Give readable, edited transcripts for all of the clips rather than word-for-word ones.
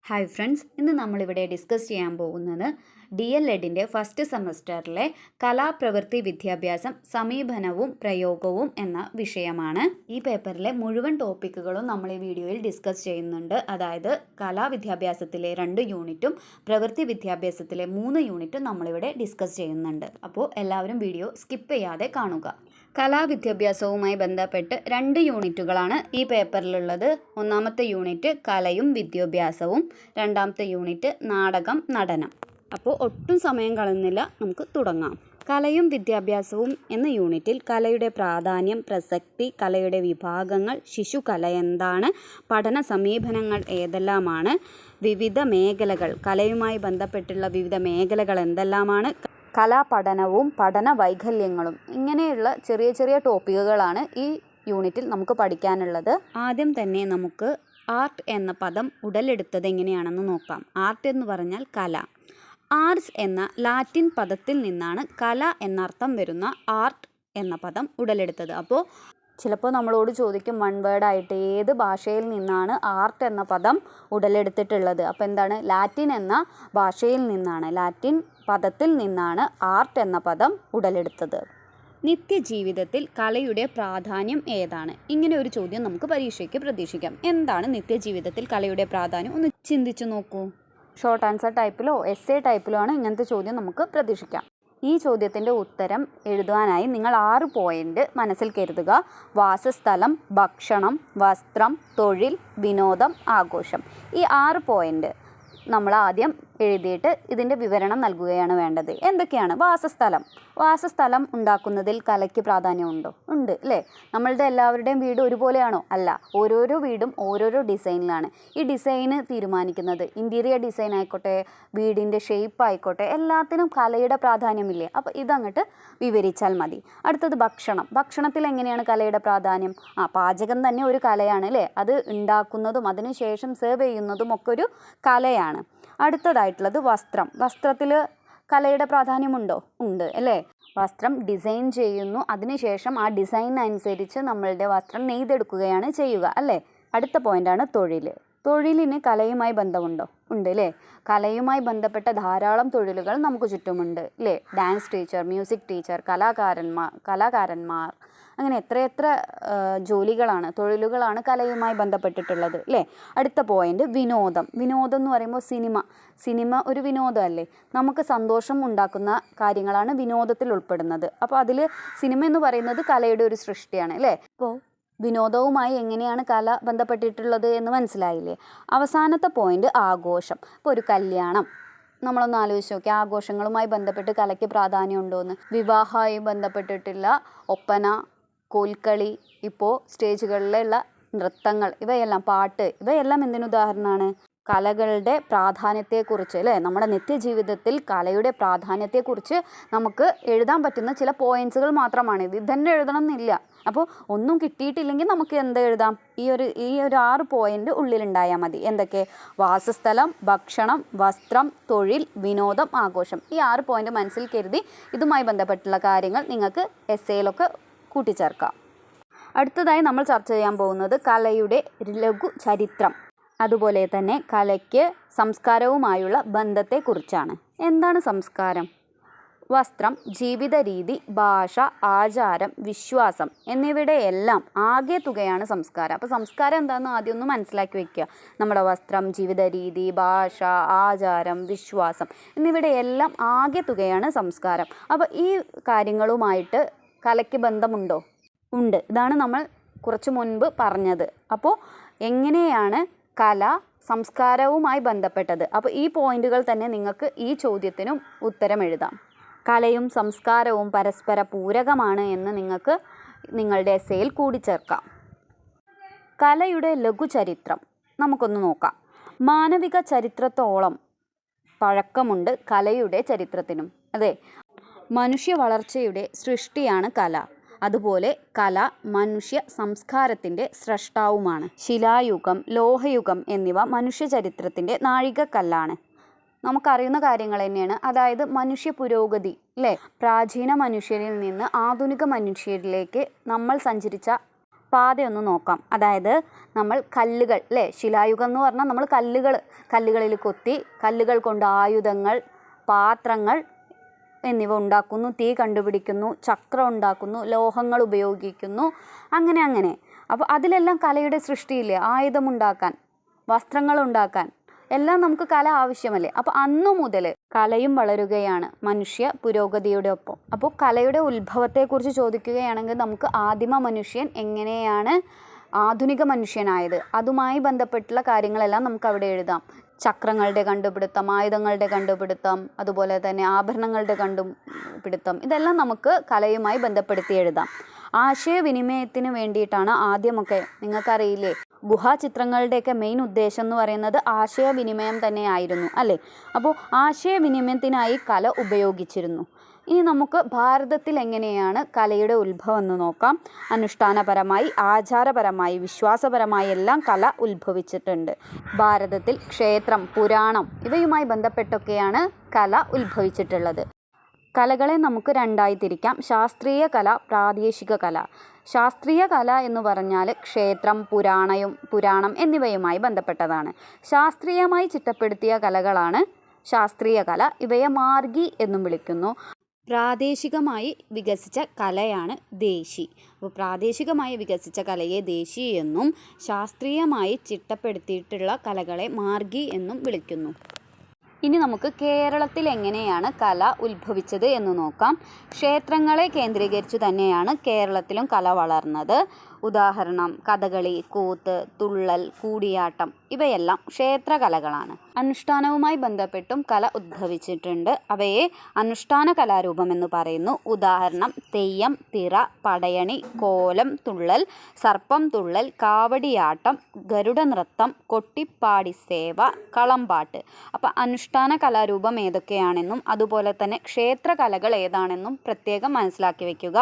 Hi friends, ഇന്ന് നമ്മളിവിടെ discuss ചെയ്യാൻ പോകുന്നത് DLEDൻ്റെ ഫസ്റ്റ് സെമസ്റ്ററിലെ കലാപ്രവൃത്തി വിദ്യാഭ്യാസം സമീപനവും പ്രയോഗവും എന്ന വിഷയമാണ്. ഈ പേപ്പറിലെ മുഴുവൻ ടോപ്പിക്കുകളും നമ്മൾ ഈ വീഡിയോയിൽ ഡിസ്കസ് ചെയ്യുന്നുണ്ട്. അതായത് കലാവിദ്യാഭ്യാസത്തിലെ 2 യൂണിറ്റും പ്രവൃത്തി വിദ്യാഭ്യാസത്തിലെ 3 യൂണിറ്റും നമ്മളിവിടെ ഡിസ്കസ് ചെയ്യുന്നുണ്ട്. അപ്പോൾ എല്ലാവരും വീഡിയോ സ്കിപ്പ് ചെയ്യാതെ കാണുക. കലാവിദ്യാഭ്യാസവുമായി ബന്ധപ്പെട്ട് 2 യൂണിറ്റുകളാണ് ഈ പേപ്പറിലുള്ളത്. ഒന്നാമത്തെ യൂണിറ്റ് കലയും വിദ്യാഭ്യാസവും, രണ്ടാമത്തെ യൂണിറ്റ് നാടകം നടനം. അപ്പോൾ ഒട്ടും സമയം കളയുന്നില്ല, നമുക്ക് തുടങ്ങാം. കലയും വിദ്യാഭ്യാസവും എന്ന യൂണിറ്റിൽ കലയുടെ പ്രാധാന്യം, പ്രസക്തി, കലയുടെ വിഭാഗങ്ങൾ, ശിശുകല എന്താണ്, പഠന സമീപനങ്ങൾ ഏതെല്ലാമാണ്, വിവിധ മേഖലകൾ, കലയുമായി ബന്ധപ്പെട്ടുള്ള വിവിധ മേഖലകൾ എന്തെല്ലാമാണ്, കലാപഠനവും പഠന വൈകല്യങ്ങളും, ഇങ്ങനെയുള്ള ചെറിയ ചെറിയ ടോപ്പിക്കുകളാണ് ഈ യൂണിറ്റിൽ നമുക്ക് പഠിക്കാനുള്ളത്. ആദ്യം തന്നെ നമുക്ക് ആർട്ട് എന്ന പദം ഉടലെടുത്തത് എങ്ങനെയാണെന്ന് നോക്കാം. ആർട്ട് എന്ന് പറഞ്ഞാൽ കല. ആർട്സ് എന്ന ലാറ്റിൻ പദത്തിൽ നിന്നാണ് കല എന്നർത്ഥം വരുന്ന ആർട്ട് എന്ന പദം ഉടലെടുത്തത്. അപ്പോൾ ചിലപ്പോൾ നമ്മളോട് ചോദിക്കും വൺ വേർഡായിട്ട് ഏത് ഭാഷയിൽ നിന്നാണ് ആർട്ട് എന്ന പദം ഉടലെടുത്തിട്ടുള്ളത്. അപ്പോൾ എന്താണ്? ലാറ്റിൻ എന്ന ഭാഷയിൽ നിന്നാണ്, ലാറ്റിൻ പദത്തിൽ നിന്നാണ് ആർട്ട് എന്ന പദം ഉടലെടുത്തത്. നിത്യജീവിതത്തിൽ കലയുടെ പ്രാധാന്യം ഏതാണ്? ഇങ്ങനെ ഒരു ചോദ്യം നമുക്ക് പരീക്ഷയ്ക്ക് പ്രതീക്ഷിക്കാം. എന്താണ് നിത്യജീവിതത്തിൽ കലയുടെ പ്രാധാന്യം? ഒന്ന് ചിന്തിച്ചു നോക്കൂ. ഷോർട്ട് ആൻസർ ടൈപ്പിലോ എസ്സേ ടൈപ്പിലോ ആണ് ഇങ്ങനത്തെ ചോദ്യം നമുക്ക് പ്രതീക്ഷിക്കാം. ഈ ചോദ്യത്തിൻ്റെ ഉത്തരം എഴുതുവാനായി നിങ്ങൾ 6 പോയിന്റ് മനസ്സിൽ കരുതുക. വാസസ്ഥലം, ഭക്ഷണം, വസ്ത്രം, തൊഴിൽ, വിനോദം, ആഘോഷം. ഈ 6 പോയിന്റ് നമ്മൾ ആദ്യം എഴുതിയിട്ട് ഇതിൻ്റെ വിവരണം നൽകുകയാണ് വേണ്ടത്. എന്തൊക്കെയാണ്? വാസസ്ഥലം ഉണ്ടാക്കുന്നതിൽ കലയ്ക്ക് പ്രാധാന്യമുണ്ടോ? ഉണ്ട് അല്ലേ? നമ്മളുടെ എല്ലാവരുടെയും വീട് ഒരുപോലെയാണോ? അല്ല. ഓരോരോ വീടും ഓരോരോ ഡിസൈനിലാണ്. ഈ ഡിസൈന് തീരുമാനിക്കുന്നത് ഇൻറ്റീരിയർ ഡിസൈൻ ആയിക്കോട്ടെ, വീടിൻ്റെ ഷേപ്പ് ആയിക്കോട്ടെ, എല്ലാത്തിനും കലയുടെ പ്രാധാന്യമില്ലേ? അപ്പോൾ ഇതങ്ങോട്ട് വിവരിച്ചാൽ മതി. അടുത്തത് ഭക്ഷണത്തിൽ എങ്ങനെയാണ് കലയുടെ പ്രാധാന്യം? പാചകം തന്നെ ഒരു കലയാണ് അല്ലേ? അത് ഉണ്ടാക്കുന്നതും അതിനുശേഷം സെർവ് ചെയ്യുന്നതും ഒക്കെ ഒരു കലയാണ്. അടുത്തതായിട്ടുള്ളത് വസ്ത്രത്തിൽ കലയുടെ പ്രാധാന്യമുണ്ടോ? ഉണ്ട് അല്ലേ? വസ്ത്രം ഡിസൈൻ ചെയ്യുന്നു, അതിനുശേഷം ആ ഡിസൈനനുസരിച്ച് നമ്മളുടെ വസ്ത്രം നെയ്തെടുക്കുകയാണ് ചെയ്യുക അല്ലേ? അടുത്ത പോയിൻ്റാണ് തൊഴിലിന് കലയുമായി ബന്ധമുണ്ടോ? ഉണ്ട് അല്ലേ? കലയുമായി ബന്ധപ്പെട്ട ധാരാളം തൊഴിലുകൾ നമുക്ക് ചുറ്റുമുണ്ട് അല്ലേ? ഡാൻസ് ടീച്ചർ, മ്യൂസിക് ടീച്ചർ, കലാകാരന്മാർ, അങ്ങനെ എത്രയെത്ര ജോലികളാണ്, തൊഴിലുകളാണ് കലയുമായി ബന്ധപ്പെട്ടിട്ടുള്ളത് അല്ലേ? അടുത്ത പോയിന്റ് വിനോദം എന്ന് പറയുമ്പോൾ സിനിമ ഒരു വിനോദമല്ലേ? നമുക്ക് സന്തോഷം ഉണ്ടാക്കുന്ന കാര്യങ്ങളാണ് വിനോദത്തിൽ ഉൾപ്പെടുന്നത്. അപ്പോൾ അതിൽ സിനിമ എന്ന് പറയുന്നത് കലയുടെ ഒരു സൃഷ്ടിയാണ് അല്ലേ? അപ്പോൾ വിനോദവുമായി എങ്ങനെയാണ് കല ബന്ധപ്പെട്ടിട്ടുള്ളത് എന്ന് മനസ്സിലായില്ലേ? അവസാനത്തെ പോയിന്റ് ആഘോഷം. ഇപ്പോൾ ഒരു കല്യാണം നമ്മളൊന്ന് ആലോചിച്ച് നോക്കി, ആഘോഷങ്ങളുമായി ബന്ധപ്പെട്ട് കലയ്ക്ക് പ്രാധാന്യം ഉണ്ടോയെന്ന്. വിവാഹമായി ബന്ധപ്പെട്ടിട്ടുള്ള ഒപ്പന, കോൽക്കളി, ഇപ്പോൾ സ്റ്റേജുകളിലുള്ള നൃത്തങ്ങൾ, പാട്ട്, ഇവയെല്ലാം എന്തിനുദാഹരണമാണ്? കലകളുടെ പ്രാധാന്യത്തെക്കുറിച്ച് അല്ലേ? നമ്മുടെ നിത്യജീവിതത്തിൽ കലയുടെ പ്രാധാന്യത്തെക്കുറിച്ച് നമുക്ക് എഴുതാൻ പറ്റുന്ന ചില പോയിന്റ്സുകൾ മാത്രമാണ് ഇത്. തന്നെ എഴുതണം എന്നില്ല. അപ്പോൾ ഒന്നും കിട്ടിയിട്ടില്ലെങ്കിൽ നമുക്ക് എന്ത് എഴുതാം? ഈ ഒരു 6 പോയിന്റ് ഉള്ളിലുണ്ടായാൽ മതി. എന്തൊക്കെ? വാസസ്ഥലം, ഭക്ഷണം, വസ്ത്രം, തൊഴിൽ, വിനോദം, ആഘോഷം. ഈ 6 പോയിന്റ് മനസ്സിൽ കരുതി ഇതുമായി ബന്ധപ്പെട്ടുള്ള കാര്യങ്ങൾ നിങ്ങൾക്ക് എസ്സേയിലൊക്കെ കൂട്ടിച്ചേർക്കാം. അടുത്തതായി നമ്മൾ ചർച്ച ചെയ്യാൻ പോകുന്നത് കലയുടെ ലഘു ചരിത്രം, അതുപോലെ തന്നെ കലയ്ക്ക് സംസ്കാരവുമായുള്ള ബന്ധത്തെക്കുറിച്ചാണ്. എന്താണ് സംസ്കാരം? വസ്ത്രം, ജീവിത രീതി, ഭാഷ, ആചാരം, വിശ്വാസം എന്നിവയുടെ എല്ലാം ആകെ തുകയാണ് സംസ്കാരം. അപ്പോൾ സംസ്കാരം എന്താണെന്ന് ആദ്യം ഒന്ന് മനസ്സിലാക്കി വെക്കുക. നമ്മുടെ വസ്ത്രം, ജീവിത രീതി, ഭാഷ, ആചാരം, വിശ്വാസം എന്നിവയുടെ എല്ലാം ആകെ തുകയാണ് സംസ്കാരം. അപ്പോൾ ഈ കാര്യങ്ങളുമായിട്ട് കലയ്ക്ക് ബന്ധമുണ്ടോ? ഉണ്ട്. ഇതാണ് നമ്മൾ കുറച്ച് മുൻപ് പറഞ്ഞത്. അപ്പോൾ എങ്ങനെയാണ് കല സംസ്കാരവുമായി ബന്ധപ്പെട്ടത്? അപ്പോൾ ഈ പോയിന്റുകൾ തന്നെ നിങ്ങൾക്ക് ഈ ചോദ്യത്തിനും ഉത്തരം എഴുതാം. കലയും സംസ്കാരവും പരസ്പര പൂരകമാണ് എന്ന് നിങ്ങൾക്ക് നിങ്ങളുടെ എസ്സേയിൽ കൂടിച്ചേർക്കാം. കലയുടെ ലഘുചരിത്രം നമുക്കൊന്ന് നോക്കാം. മാനവിക ചരിത്രത്തോളം പഴക്കമുണ്ട് കലയുടെ ചരിത്രത്തിനും. അതെ, മനുഷ്യ വളർച്ചയുടെ സൃഷ്ടിയാണ് കല. അതുപോലെ കല മനുഷ്യ സംസ്കാരത്തിൻ്റെ സ്രഷ്ടാവുമാണ്. ശിലായുഗം, ലോഹയുഗം എന്നിവ മനുഷ്യ ചരിത്രത്തിൻ്റെ നാഴികക്കല്ലാണ്. നമുക്കറിയുന്ന കാര്യങ്ങൾ തന്നെയാണ്. അതായത് മനുഷ്യ പുരോഗതി അല്ലേ? പ്രാചീന മനുഷ്യരിൽ നിന്ന് ആധുനിക മനുഷ്യരിലേക്ക് നമ്മൾ സഞ്ചരിച്ച പാതയൊന്ന് നോക്കാം. അതായത് നമ്മൾ കല്ലുകൾ അല്ലേ, ശിലായുഗം എന്ന് പറഞ്ഞാൽ നമ്മൾ കല്ലുകളിൽ കൊത്തി കല്ലുകൾ കൊണ്ട് ആയുധങ്ങൾ, പാത്രങ്ങൾ എന്നിവ ഉണ്ടാക്കുന്നു, തീ കണ്ടുപിടിക്കുന്നു, ചക്രം ഉണ്ടാക്കുന്നു, ലോഹങ്ങൾ ഉപയോഗിക്കുന്നു, അങ്ങനെ. അപ്പോൾ അതിലെല്ലാം കലയുടെ സൃഷ്ടിയില്ലേ? ആയുധമുണ്ടാക്കാൻ, വസ്ത്രങ്ങൾ ഉണ്ടാക്കാൻ എല്ലാം നമുക്ക് കല ആവശ്യമല്ലേ? അപ്പോൾ അന്നു മുതൽ കലയും വളരുകയാണ് മനുഷ്യ പുരോഗതിയുടെ ഒപ്പം. അപ്പോൾ കലയുടെ ഉത്ഭവത്തെക്കുറിച്ച് ചോദിക്കുകയാണെങ്കിൽ നമുക്ക് ആദിമ മനുഷ്യൻ എങ്ങനെയാണ് ആധുനിക മനുഷ്യനായത്, അതുമായി ബന്ധപ്പെട്ടുള്ള കാര്യങ്ങളെല്ലാം നമുക്ക് അവിടെ എഴുതാം. ചക്രങ്ങളുടെ കണ്ടുപിടുത്തം, ആയുധങ്ങളുടെ കണ്ടുപിടുത്തം, അതുപോലെ തന്നെ ആഭരണങ്ങളുടെ കണ്ടുപിടുത്തം, ഇതെല്ലാം നമുക്ക് കലയുമായി ബന്ധപ്പെടുത്തി എഴുതാം. ആശയവിനിമയത്തിന് വേണ്ടിയിട്ടാണ് ആദ്യമൊക്കെ, നിങ്ങൾക്കറിയില്ലേ, ഗുഹാചിത്രങ്ങളുടെയൊക്കെ മെയിൻ ഉദ്ദേശം എന്ന് പറയുന്നത് ആശയവിനിമയം തന്നെയായിരുന്നു അല്ലേ? അപ്പോൾ ആശയവിനിമയത്തിനായി കല ഉപയോഗിച്ചിരുന്നു. ഇനി നമുക്ക് ഭാരതത്തിൽ എങ്ങനെയാണ് കലയുടെ ഉത്ഭവം എന്ന് നോക്കാം. അനുഷ്ഠാനപരമായി, ആചാരപരമായി, വിശ്വാസപരമായി എല്ലാം കല ഉത്ഭവിച്ചിട്ടുണ്ട്. ഭാരതത്തിൽ ക്ഷേത്രം, പുരാണം ഇവയുമായി ബന്ധപ്പെട്ടൊക്കെയാണ് കല ഉത്ഭവിച്ചിട്ടുള്ളത്. കലകളെ നമുക്ക് രണ്ടായി തിരിക്കാം: ശാസ്ത്രീയ കല, പ്രാദേശിക കല. ശാസ്ത്രീയ കല എന്ന് പറഞ്ഞാൽ ക്ഷേത്രം, പുരാണം എന്നിവയുമായി ബന്ധപ്പെട്ടതാണ്. ശാസ്ത്രീയമായി ചിട്ടപ്പെടുത്തിയ കലകളാണ് ശാസ്ത്രീയ കല. ഇവയെ മാർഗി എന്നും വിളിക്കുന്നു. പ്രാദേശികമായി വികസിച്ച കലയാണ് ദേശി. അപ്പോൾ പ്രാദേശികമായി വികസിച്ച കലയെ ദേശി എന്നും ശാസ്ത്രീയമായി ചിട്ടപ്പെടുത്തിയിട്ടുള്ള കലകളെ മാർഗി എന്നും വിളിക്കുന്നു. ഇനി നമുക്ക് കേരളത്തിൽ എങ്ങനെയാണ് കല ഉത്ഭവിച്ചത് എന്ന് നോക്കാം. ക്ഷേത്രങ്ങളെ കേന്ദ്രീകരിച്ചു തന്നെയാണ് കേരളത്തിലും കല വളർന്നത്. ഉദാഹരണം കഥകളി, കൂത്ത്, തുള്ളൽ, കൂടിയാട്ടം ഇവയെല്ലാം ക്ഷേത്രകലകളാണ്. അനുഷ്ഠാനവുമായി ബന്ധപ്പെട്ടും കല ഉദ്ഭവിച്ചിട്ടുണ്ട്. അവയെ അനുഷ്ഠാന കലാരൂപം എന്ന് പറയുന്നു. ഉദാഹരണം തെയ്യം, തിറ, പടയണി, കോലം തുള്ളൽ, സർപ്പം തുള്ളൽ, കാവടിയാട്ടം, ഗരുഡ നൃത്തം, കൊട്ടിപ്പാടി സേവ, കളംപാട്ട്. അപ്പോൾ അനുഷ്ഠാന കലാരൂപം ഏതൊക്കെയാണെന്നും അതുപോലെ തന്നെ ക്ഷേത്രകലകൾ ഏതാണെന്നും പ്രത്യേകം മനസ്സിലാക്കി വയ്ക്കുക.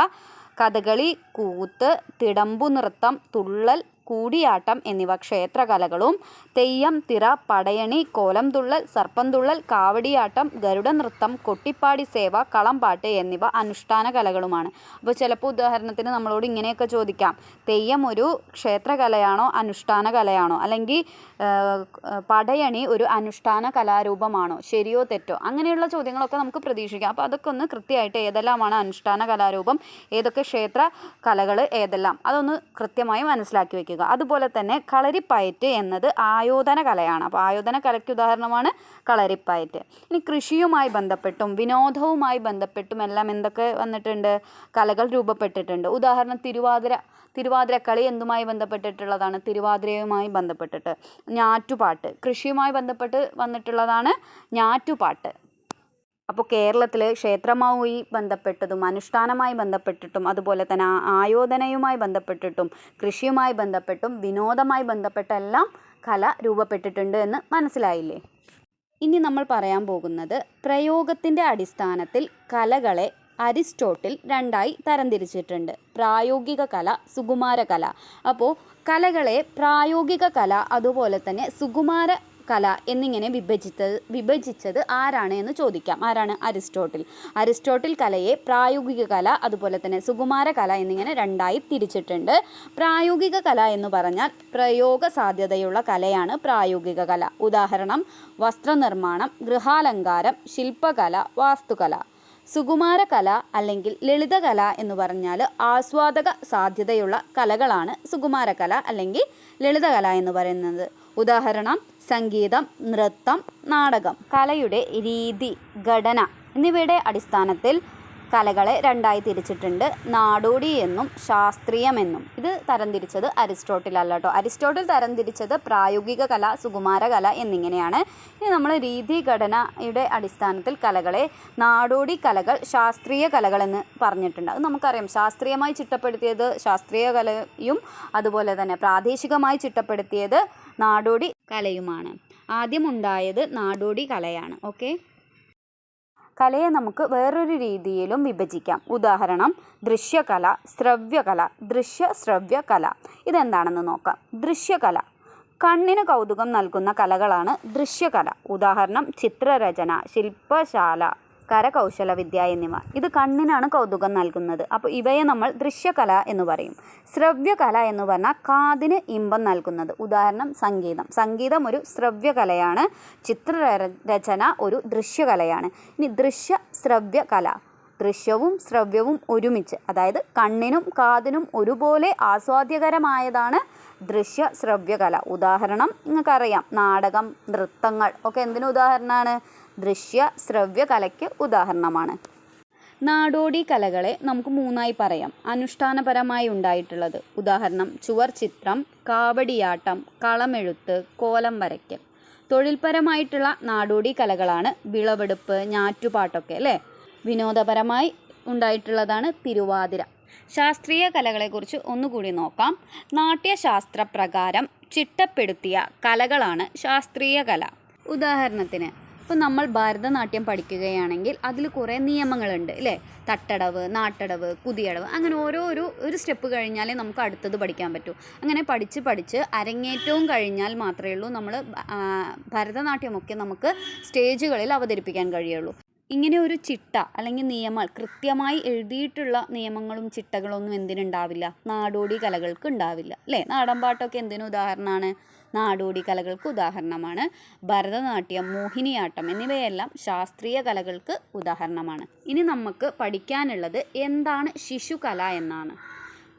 കഥകളി, കൂത്ത്, തിടമ്പു നൃത്തം, തുള്ളൽ, കൂടിയാട്ടം എന്നിവ ക്ഷേത്രകലകളും തെയ്യം, തിറ, പടയണി, കോലം തുള്ളൽ, സർപ്പം തുള്ളൽ, കാവടിയാട്ടം, ഗരുഡ നൃത്തം, കൊട്ടിപ്പാടി സേവ, കളംപാട്ട് എന്നിവ അനുഷ്ഠാന കലകളുമാണ്. അപ്പോൾ ചിലപ്പോൾ ഉദാഹരണത്തിന് നമ്മളോട് ഇങ്ങനെയൊക്കെ ചോദിക്കാം: തെയ്യം ഒരു ക്ഷേത്രകലയാണോ അനുഷ്ഠാന കലയാണോ, അല്ലെങ്കിൽ പടയണി ഒരു അനുഷ്ഠാന കലാരൂപമാണോ, ശരിയോ തെറ്റോ, അങ്ങനെയുള്ള ചോദ്യങ്ങളൊക്കെ നമുക്ക് പ്രതീക്ഷിക്കാം. അപ്പോൾ അതൊക്കെ ഒന്ന് കൃത്യമായിട്ട് ഏതെല്ലാമാണ് അനുഷ്ഠാന കലാരൂപം, ഏതൊക്കെ ക്ഷേത്ര കലകൾ ഏതെല്ലാം, അതൊന്ന് കൃത്യമായി മനസ്സിലാക്കി വയ്ക്കുക. അതുപോലെ തന്നെ കളരിപ്പയറ്റ് എന്നത് ആയോധന കലയാണ്. അപ്പോൾ ആയോധന കലയ്ക്ക് ഉദാഹരണമാണ് കളരിപ്പയറ്റ്. ഇനി കൃഷിയുമായി ബന്ധപ്പെട്ടും വിനോദവുമായി ബന്ധപ്പെട്ടും എല്ലാം എന്തൊക്കെ വന്നിട്ടുണ്ട്? കലകൾ രൂപപ്പെട്ടിട്ടുണ്ട്. ഉദാഹരണം തിരുവാതിരക്കളി എന്തുമായി ബന്ധപ്പെട്ടിട്ടുള്ളതാണ്? തിരുവാതിരയുമായി ബന്ധപ്പെട്ടിട്ട്. ഞാറ്റുപാട്ട് കൃഷിയുമായി ബന്ധപ്പെട്ട് വന്നിട്ടുള്ളതാണ് ഞാറ്റുപാട്ട്. അപ്പോൾ കേരളത്തിൽ ക്ഷേത്രവുമായി ബന്ധപ്പെട്ടതും അനുഷ്ഠാനമായി ബന്ധപ്പെട്ടിട്ടും അതുപോലെ തന്നെ ആയോധനയുമായി ബന്ധപ്പെട്ടിട്ടും കൃഷിയുമായി ബന്ധപ്പെട്ടും വിനോദമായി ബന്ധപ്പെട്ടെല്ലാം കല രൂപപ്പെട്ടിട്ടുണ്ട് എന്ന് മനസ്സിലായില്ലേ? ഇനി നമ്മൾ പറയാൻ പോകുന്നത് പ്രയോഗത്തിൻ്റെ അടിസ്ഥാനത്തിൽ കലകളെ അരിസ്റ്റോട്ടിൽ രണ്ടായി തരംതിരിച്ചിട്ടുണ്ട്: പ്രായോഗിക കല, സുകുമാര കല. അപ്പോൾ കലകളെ പ്രായോഗിക കല അതുപോലെ തന്നെ സുകുമാര കല എന്നിങ്ങനെ വിഭജിച്ചത് ആരാണ് എന്ന് ചോദിക്കാം. ആരാണ്? അരിസ്റ്റോട്ടിൽ കലയെ പ്രായോഗിക കല അതുപോലെ തന്നെ സുകുമാര കല എന്നിങ്ങനെ രണ്ടായി തിരിച്ചിട്ടുണ്ട്. പ്രായോഗിക കല എന്ന് പറഞ്ഞാൽ പ്രയോഗ സാധ്യതയുള്ള കലയാണ് പ്രായോഗിക കല. ഉദാഹരണം വസ്ത്രനിർമ്മാണം, ഗൃഹാലങ്കാരം, ശില്പകല, വാസ്തുകല. സുകുമാര കല അല്ലെങ്കിൽ ലളിതകല എന്ന് പറഞ്ഞാൽ ആസ്വാദക സാധ്യതയുള്ള കലകളാണ് സുകുമാര കല അല്ലെങ്കിൽ ലളിതകല എന്ന് പറയുന്നത്. ഉദാഹരണം സംഗീതം, നൃത്തം, നാടകം. കലയുടെ രീതി, ഘടന എന്നിവയുടെ അടിസ്ഥാനത്തിൽ കലകളെ രണ്ടായി തിരിച്ചിട്ടുണ്ട്: നാടോടി എന്നും ശാസ്ത്രീയമെന്നും. ഇത് തരംതിരിച്ചത് അരിസ്റ്റോട്ടിൽ അല്ല കേട്ടോ. അരിസ്റ്റോട്ടിൽ തരംതിരിച്ചത് പ്രായോഗിക കല, സുകുമാര കല എന്നിങ്ങനെയാണ്. ഇനി നമ്മൾ രീതി ഘടനയുടെ അടിസ്ഥാനത്തിൽ കലകളെ നാടോടി കലകൾ, ശാസ്ത്രീയ കലകൾ എന്ന് പറഞ്ഞിട്ടുണ്ട്. അത് നമുക്കറിയാം. ശാസ്ത്രീയമായി ചിട്ടപ്പെടുത്തിയത് ശാസ്ത്രീയ കലയും അതുപോലെ തന്നെ പ്രാദേശികമായി ചിട്ടപ്പെടുത്തിയത് നാടോടി കലയുമാണ്. ആദ്യം ഉണ്ടായത് നാടോടി കലയാണ്. ഓക്കെ, കലയെ നമുക്ക് വേറൊരു രീതിയിലും വിഭജിക്കാം. ഉദാഹരണം ദൃശ്യകല, ശ്രവ്യകല. ശ്രവ്യകല ഇതെന്താണെന്ന് നോക്കാം. ദൃശ്യകല കണ്ണിന് കൗതുകം നൽകുന്ന കലകളാണ് ദൃശ്യകല. ഉദാഹരണം ചിത്രരചന, ശില്പശാല, കരകൗശല വിദ്യ എന്നിവ. ഇത് കണ്ണിനാണ് കൗതുകം നൽകുന്നത്. അപ്പോൾ ഇവയെ നമ്മൾ ദൃശ്യകല എന്ന് പറയും. ശ്രവ്യകല എന്ന് പറഞ്ഞാൽ കാതിന് ഇമ്പം നൽകുന്നത്. ഉദാഹരണം സംഗീതം. സംഗീതം ഒരു ശ്രവ്യകലയാണ്. ചിത്രരചന ഒരു ദൃശ്യകലയാണ്. ഇനി ദൃശ്യ ശ്രവ്യ കല. ദൃശ്യവും ശ്രവ്യവും ഒരുമിച്ച്, അതായത് കണ്ണിനും കാതിനും ഒരുപോലെ ആസ്വാദ്യകരമായതാണ് ദൃശ്യ ശ്രവ്യകല. ഉദാഹരണം നിങ്ങൾക്കറിയാം, നാടകം, നൃത്തങ്ങൾ ഒക്കെ എന്തിനു ഉദാഹരണമാണ്? ദൃശ്യ ശ്രവ്യ കലയ്ക്ക് ഉദാഹരണമാണ്. നാടോടി കലകളെ നമുക്ക് മൂന്നായി പറയാം. അനുഷ്ഠാനപരമായി ഉണ്ടായിട്ടുള്ളത്. ഉദാഹരണം ചുവർ ചിത്രം, കാവടിയാട്ടം, കളമെഴുത്ത്, കോലം വരയ്ക്കൽ. തൊഴിൽപരമായിട്ടുള്ള നാടോടി കലകളാണ് വിളവെടുപ്പ്, ഞാറ്റുപാട്ടൊക്കെ അല്ലേ. വിനോദപരമായി ഉണ്ടായിട്ടുള്ളതാണ് തിരുവാതിര. ശാസ്ത്രീയ കലകളെക്കുറിച്ച് ഒന്നുകൂടി നോക്കാം. നാട്യശാസ്ത്രപ്രകാരം ചിട്ടപ്പെടുത്തിയ കലകളാണ് ശാസ്ത്രീയ കല. ഉദാഹരണത്തിന് ഇപ്പോൾ നമ്മൾ ഭരതനാട്യം പഠിക്കുകയാണെങ്കിൽ അതിൽ കുറേ നിയമങ്ങളുണ്ട് അല്ലേ. തട്ടടവ്, നാട്ടടവ്, കുതിയടവ്, അങ്ങനെ ഒരു സ്റ്റെപ്പ് കഴിഞ്ഞാലേ നമുക്ക് അടുത്തത് പഠിക്കാൻ പറ്റൂ. അങ്ങനെ പഠിച്ച് അരങ്ങേറ്റവും കഴിഞ്ഞാൽ മാത്രമേ ഉള്ളൂ നമ്മൾ ഭരതനാട്യമൊക്കെ നമുക്ക് സ്റ്റേജുകളിൽ അവതരിപ്പിക്കാൻ കഴിയുള്ളൂ. ഇങ്ങനെ ഒരു ചിട്ട അല്ലെങ്കിൽ നിയമങ്ങൾ, കൃത്യമായി എഴുതിയിട്ടുള്ള നിയമങ്ങളും ചിട്ടകളൊന്നും എന്തിനുണ്ടാവില്ല? നാടോടി കലകൾക്ക് ഉണ്ടാവില്ല അല്ലേ. നാടൻപാട്ടൊക്കെ എന്തിനു ഉദാഹരണമാണ്? നാടോടി കലകൾക്ക് ഉദാഹരണമാണ്. ഭരതനാട്യം, മോഹിനിയാട്ടം എന്നിവയെല്ലാം ശാസ്ത്രീയ കലകൾക്ക് ഉദാഹരണമാണ്. ഇനി നമുക്ക് പഠിക്കാനുള്ളത് എന്താണ് ശിശുകല എന്നാണ്.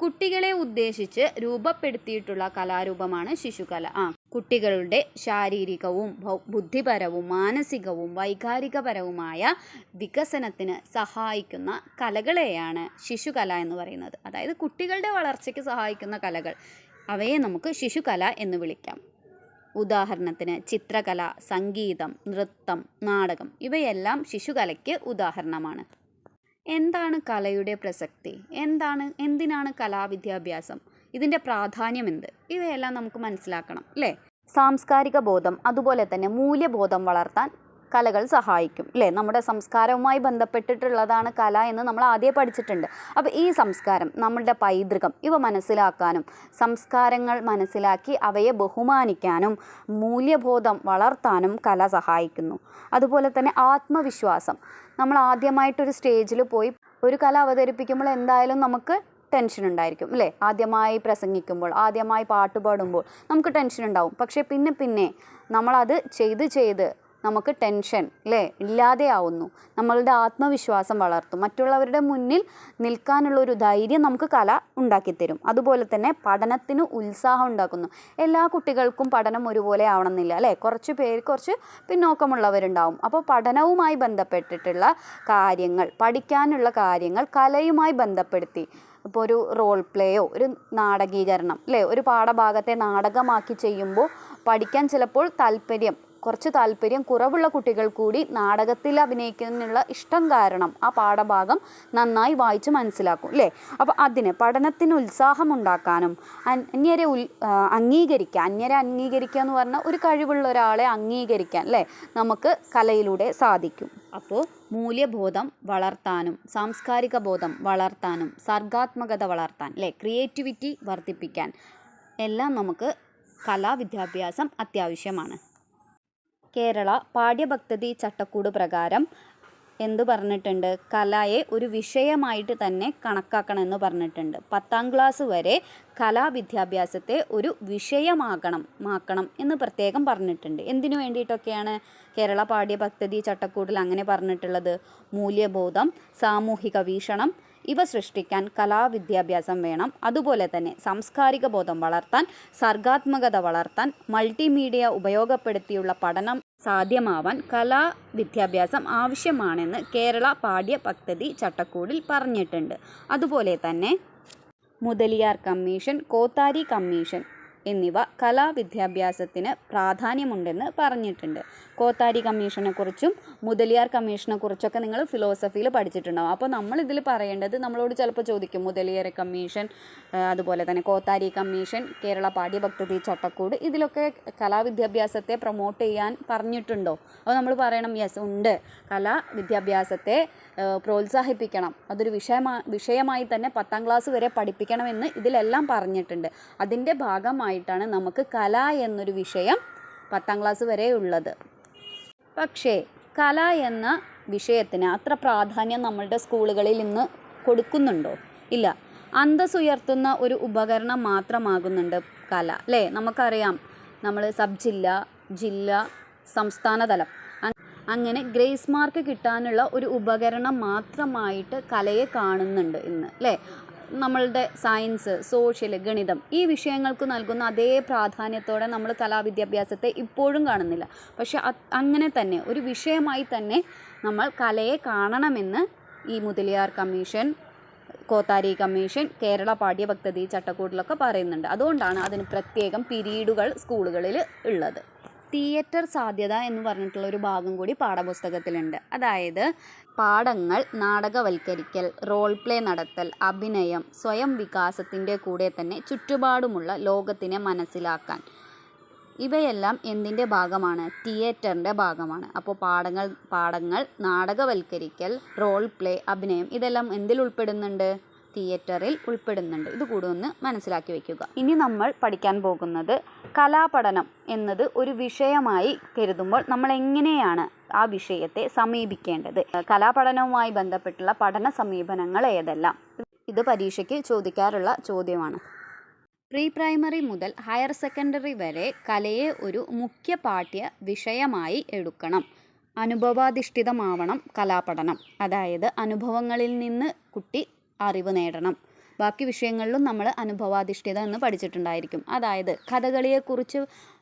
കുട്ടികളെ ഉദ്ദേശിച്ച് രൂപപ്പെടുത്തിയിട്ടുള്ള കലാരൂപമാണ് ശിശുകല. കുട്ടികളുടെ ശാരീരികവും ബുദ്ധിപരവും മാനസികവും വൈകാരികപരവുമായ വികസനത്തിന് സഹായിക്കുന്ന കലകളെയാണ് ശിശുകല എന്ന് പറയുന്നത്. അതായത് കുട്ടികളുടെ വളർച്ചയ്ക്ക് സഹായിക്കുന്ന കലകൾ, അവയെ നമുക്ക് ശിശുകല എന്ന് വിളിക്കാം. ഉദാഹരണത്തിന് ചിത്രകല, സംഗീതം, നൃത്തം, നാടകം ഇവയെല്ലാം ശിശുകലയ്ക്ക് ഉദാഹരണമാണ്. എന്താണ് കലയുടെ പ്രസക്തി? എന്തിനാണ് കലാവിദ്യാഭ്യാസം? ഇതിൻ്റെ പ്രാധാന്യം എന്ത്? ഇവയെല്ലാം നമുക്ക് മനസ്സിലാക്കണം അല്ലേ. സാംസ്കാരിക ബോധം, അതുപോലെ തന്നെ മൂല്യബോധം വളർത്താൻ കലകൾ സഹായിക്കും അല്ലേ. നമ്മുടെ സംസ്കാരവുമായി ബന്ധപ്പെട്ടിട്ടുള്ളതാണ് കല എന്ന് നമ്മൾ ആദ്യം പഠിച്ചിട്ടുണ്ട്. അപ്പോൾ ഈ സംസ്കാരം, നമ്മളുടെ പൈതൃകം, ഇവ മനസ്സിലാക്കാനും സംസ്കാരങ്ങൾ മനസ്സിലാക്കി അവയെ ബഹുമാനിക്കാനും മൂല്യബോധം വളർത്താനും കല സഹായിക്കുന്നു. അതുപോലെ തന്നെ ആത്മവിശ്വാസം. നമ്മൾ ആദ്യമായിട്ടൊരു സ്റ്റേജിൽ പോയി ഒരു കല അവതരിപ്പിക്കുമ്പോൾ എന്തായാലും നമുക്ക് ടെൻഷൻ ഉണ്ടായിരിക്കും അല്ലേ. ആദ്യമായി പ്രസംഗിക്കുമ്പോൾ, ആദ്യമായി പാട്ട് പാടുമ്പോൾ നമുക്ക് ടെൻഷൻ ഉണ്ടാവും. പക്ഷേ പിന്നെ നമ്മളത് ചെയ്ത് നമുക്ക് ടെൻഷൻ അല്ലേ ഇല്ലാതെയാവുന്നു. നമ്മളുടെ ആത്മവിശ്വാസം വളർത്തും. മറ്റുള്ളവരുടെ മുന്നിൽ നിൽക്കാനുള്ളൊരു ധൈര്യം നമുക്ക് കല ഉണ്ടാക്കിത്തരും. അതുപോലെ തന്നെ പഠനത്തിന് ഉത്സാഹം ഉണ്ടാക്കുന്നു. എല്ലാ കുട്ടികൾക്കും പഠനം ഒരുപോലെ ആവണമെന്നില്ല അല്ലേ. കുറച്ച് പിന്നോക്കമുള്ളവരുണ്ടാവും. അപ്പോൾ പഠനവുമായി ബന്ധപ്പെട്ടിട്ടുള്ള കാര്യങ്ങൾ, പഠിക്കാനുള്ള കാര്യങ്ങൾ കലയുമായി ബന്ധപ്പെടുത്തി, ഇപ്പോൾ ഒരു റോൾ പ്ലേയോ ഒരു നാടകീകരണം അല്ലേ, ഒരു പാഠഭാഗത്തെ നാടകമാക്കി ചെയ്യുമ്പോൾ പഠിക്കാൻ ചിലപ്പോൾ കുറച്ച് താല്പര്യം കുറവുള്ള കുട്ടികൾ കൂടി നാടകത്തിൽ അഭിനയിക്കാനുള്ള ഇഷ്ടം കാരണം ആ പാഠഭാഗം നന്നായി വായിച്ച് മനസ്സിലാക്കും അല്ലേ. അപ്പോൾ അതിന് പഠനത്തിന് ഉത്സാഹം ഉണ്ടാക്കാനും അന്യരെ അംഗീകരിക്കുക എന്ന് പറഞ്ഞാൽ ഒരു കഴിവുള്ള ഒരാളെ അംഗീകരിക്കാൻ അല്ലേ നമുക്ക് കലയിലൂടെ സാധിക്കും. അപ്പോൾ മൂല്യബോധം വളർത്താനും സാംസ്കാരിക ബോധം വളർത്താനും സർഗാത്മകത വളർത്താൻ അല്ലേ, ക്രിയേറ്റിവിറ്റി വർദ്ധിപ്പിക്കാൻ എല്ലാം നമുക്ക് കലാവിദ്യാഭ്യാസം അത്യാവശ്യമാണ്. കേരള പാഠ്യപദ്ധതി ചട്ടക്കൂട് പ്രകാരം എന്തു പറഞ്ഞിട്ടുണ്ട്? കലയെ ഒരു വിഷയമായിട്ട് തന്നെ കണക്കാക്കണമെന്ന് പറഞ്ഞിട്ടുണ്ട്. 10ാം ക്ലാസ് വരെ കലാവിദ്യാഭ്യാസത്തെ ഒരു വിഷയമാക്കണം എന്ന് പ്രത്യേകം പറഞ്ഞിട്ടുണ്ട്. എന്തിനു വേണ്ടിയിട്ടൊക്കെയാണ് കേരള പാഠ്യപദ്ധതി ചട്ടക്കൂടിൽ അങ്ങനെ പറഞ്ഞിട്ടുള്ളത്? മൂല്യബോധം, സാമൂഹിക വീക്ഷണം ഇവ സൃഷ്ടിക്കാൻ കലാവിദ്യാഭ്യാസം വേണം. അതുപോലെ തന്നെ സാംസ്കാരിക ബോധം വളർത്താൻ, സർഗാത്മകത വളർത്താൻ, മൾട്ടിമീഡിയ ഉപയോഗപ്പെടുത്തിയുള്ള പഠനം സാധ്യമാവാൻ കലാവിദ്യാഭ്യാസം ആവശ്യമാണെന്ന് കേരള പാഠ്യപദ്ധതി ചട്ടക്കൂടിൽ പറഞ്ഞിട്ടുണ്ട്. അതുപോലെ തന്നെ മുതലിയാർ കമ്മീഷൻ, കോത്താരി കമ്മീഷൻ എന്നിവ കലാവിദ്യാഭ്യാസത്തിന് പ്രാധാന്യമുണ്ടെന്ന് പറഞ്ഞിട്ടുണ്ട്. കോത്താരി കമ്മീഷനെക്കുറിച്ചും മുതലിയാർ കമ്മീഷനെക്കുറിച്ചൊക്കെ നിങ്ങൾ ഫിലോസഫിയിൽ പഠിച്ചിട്ടുണ്ടാവും. അപ്പോൾ നമ്മളിതിൽ പറയേണ്ടത്, നമ്മളോട് ചിലപ്പോൾ ചോദിക്കും മുതലിയാർ കമ്മീഷൻ, അതുപോലെ തന്നെ കോത്താരി കമ്മീഷൻ, കേരള പാഠ്യപദ്ധതി ചട്ടക്കൂട്, ഇതിലൊക്കെ കലാവിദ്യാഭ്യാസത്തെ പ്രൊമോട്ട് ചെയ്യാൻ പറഞ്ഞിട്ടുണ്ടോ? അപ്പോൾ നമ്മൾ പറയണം യെസ് ഉണ്ട്, കലാവിദ്യാഭ്യാസത്തെ പ്രോത്സാഹിപ്പിക്കണം, അതൊരു വിഷയമായി തന്നെ 10ാം ക്ലാസ് വരെ പഠിപ്പിക്കണമെന്ന് ഇതിലെല്ലാം പറഞ്ഞിട്ടുണ്ട്. അതിൻ്റെ ഭാഗമായിട്ടാണ് നമുക്ക് കല എന്നൊരു വിഷയം 10ാം ക്ലാസ് വരെ ഉള്ളത്. പക്ഷേ കല എന്ന വിഷയത്തിന് അത്ര പ്രാധാന്യം നമ്മളുടെ സ്കൂളുകളിൽ ഇന്ന് കൊടുക്കുന്നുണ്ടോ? ഇല്ല. അന്തസ്സുയർത്തുന്ന ഒരു ഉപകരണം മാത്രമാകുന്നുണ്ട് കല, അല്ലേ? നമുക്കറിയാം, നമ്മൾ സബ് ജില്ല, ജില്ല, സംസ്ഥാന തലം അങ്ങനെ ഗ്രേസ് മാർക്ക് കിട്ടാനുള്ള ഒരു ഉപകരണം മാത്രമായിട്ട് കലയെ കാണുന്നുണ്ട് ഇന്ന്, അല്ലേ? നമ്മളുടെ സയൻസ്, സോഷ്യൽ, ഗണിതം ഈ വിഷയങ്ങൾക്ക് നൽകുന്ന അതേ പ്രാധാന്യത്തോടെ നമ്മൾ കലാവിദ്യാഭ്യാസത്തെ ഇപ്പോഴും കാണുന്നില്ല. പക്ഷെ അങ്ങനെ തന്നെ ഒരു വിഷയമായി തന്നെ നമ്മൾ കലയെ കാണണമെന്ന് ഈ മുതലിയാർ കമ്മീഷൻ, കോത്താരി കമ്മീഷൻ, കേരള പാഠ്യപദ്ധതി ചട്ടക്കൂടിലൊക്കെ പറയുന്നുണ്ട്. അതുകൊണ്ടാണ് അതിന് പ്രത്യേകം പിരീഡുകൾ സ്കൂളുകളിൽ ഉള്ളത്. തിയേറ്റർ സാധ്യത എന്ന് പറഞ്ഞിട്ടുള്ള ഒരു ഭാഗം കൂടി പാഠപുസ്തകത്തിലുണ്ട്. അതായത് പാഠങ്ങൾ നാടകവൽക്കരിക്കൽ, റോൾ പ്ലേ നടത്തൽ, അഭിനയം, സ്വയം വികാസത്തിൻ്റെ കൂടെ തന്നെ ചുറ്റുപാടുമുള്ള ലോകത്തിനെ മനസ്സിലാക്കാൻ, ഇവയെല്ലാം എന്തിൻ്റെ ഭാഗമാണ്? തിയേറ്ററിൻ്റെ ഭാഗമാണ്. അപ്പോൾ പാഠങ്ങൾ നാടകവൽക്കരിക്കൽ, റോൾ പ്ലേ, അഭിനയം ഇതെല്ലാം എന്തിൽ ഉൾപ്പെടുന്നുണ്ട്? തിയേറ്ററിൽ ഉൾപ്പെടുന്നുണ്ട്. ഇത് കൂടെ ഒന്ന് മനസ്സിലാക്കി വയ്ക്കുക. ഇനി നമ്മൾ പഠിക്കാൻ പോകുന്നത് കലാപഠനം എന്നത് ഒരു വിഷയമായി കരുതുമ്പോൾ നമ്മൾ എങ്ങനെയാണ് ആ വിഷയത്തെ സമീപിക്കേണ്ടത്, കലാപഠനവുമായി ബന്ധപ്പെട്ടുള്ള പഠന സമീപനങ്ങൾ ഏതെല്ലാം? ഇത് പരീക്ഷയ്ക്ക് ചോദിക്കാറുള്ള ചോദ്യമാണ്. പ്രീ പ്രൈമറി മുതൽ ഹയർ സെക്കൻഡറി വരെ കലയെ ഒരു മുഖ്യ പാഠ്യ വിഷയമായി എടുക്കണം. അനുഭവാധിഷ്ഠിതമാവണം കലാപഠനം. അതായത് അനുഭവങ്ങളിൽ നിന്ന് കുട്ടി അറിവ് നേടണം. ബാക്കി വിഷയങ്ങളിലും നമ്മൾ അനുഭവാധിഷ്ഠിതം എന്ന് പഠിച്ചിട്ടുണ്ടായിരിക്കും. അതായത് കഥകളിയെക്കുറിച്ച്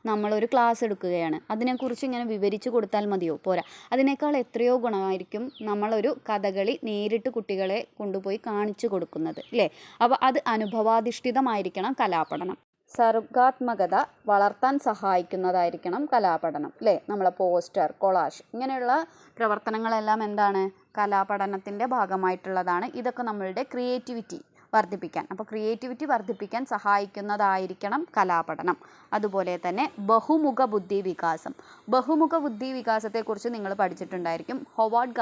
നമ്മളൊരു ക്ലാസ് എടുക്കുകയാണ്, അതിനെക്കുറിച്ച് ഇങ്ങനെ വിവരിച്ചു കൊടുത്താൽ മതിയോ? പോരാ. അതിനേക്കാൾ എത്രയോ ഗുണമായിരിക്കും നമ്മളൊരു കഥകളി നേരിട്ട് കുട്ടികളെ കൊണ്ടുപോയി കാണിച്ചു കൊടുക്കുന്നത്, അല്ലേ? അപ്പോൾ അത് അനുഭവാധിഷ്ഠിതമായിരിക്കണം കലാപഠനം. സർഗാത്മകത വളർത്താൻ സഹായിക്കുന്നതായിരിക്കണം കലാപഠനം, അല്ലേ? നമ്മളെ പോസ്റ്റർ, കൊളാഷ് ഇങ്ങനെയുള്ള പ്രവർത്തനങ്ങളെല്ലാം എന്താണ്? കലാപഠനത്തിൻ്റെ ഭാഗമായിട്ടുള്ളതാണ്. ഇതൊക്കെ നമ്മളുടെ ക്രിയേറ്റിവിറ്റി വർദ്ധിപ്പിക്കാൻ, അപ്പോൾ ക്രിയേറ്റിവിറ്റി വർദ്ധിപ്പിക്കാൻ സഹായിക്കുന്നതായിരിക്കണം കലാപഠനം. അതുപോലെ തന്നെ ബഹുമുഖ ബുദ്ധി വികാസം. ബഹുമുഖ ബുദ്ധി വികാസത്തെക്കുറിച്ച് നിങ്ങൾ പഠിച്ചിട്ടുണ്ടായിരിക്കും. ഹൊവാർഡ്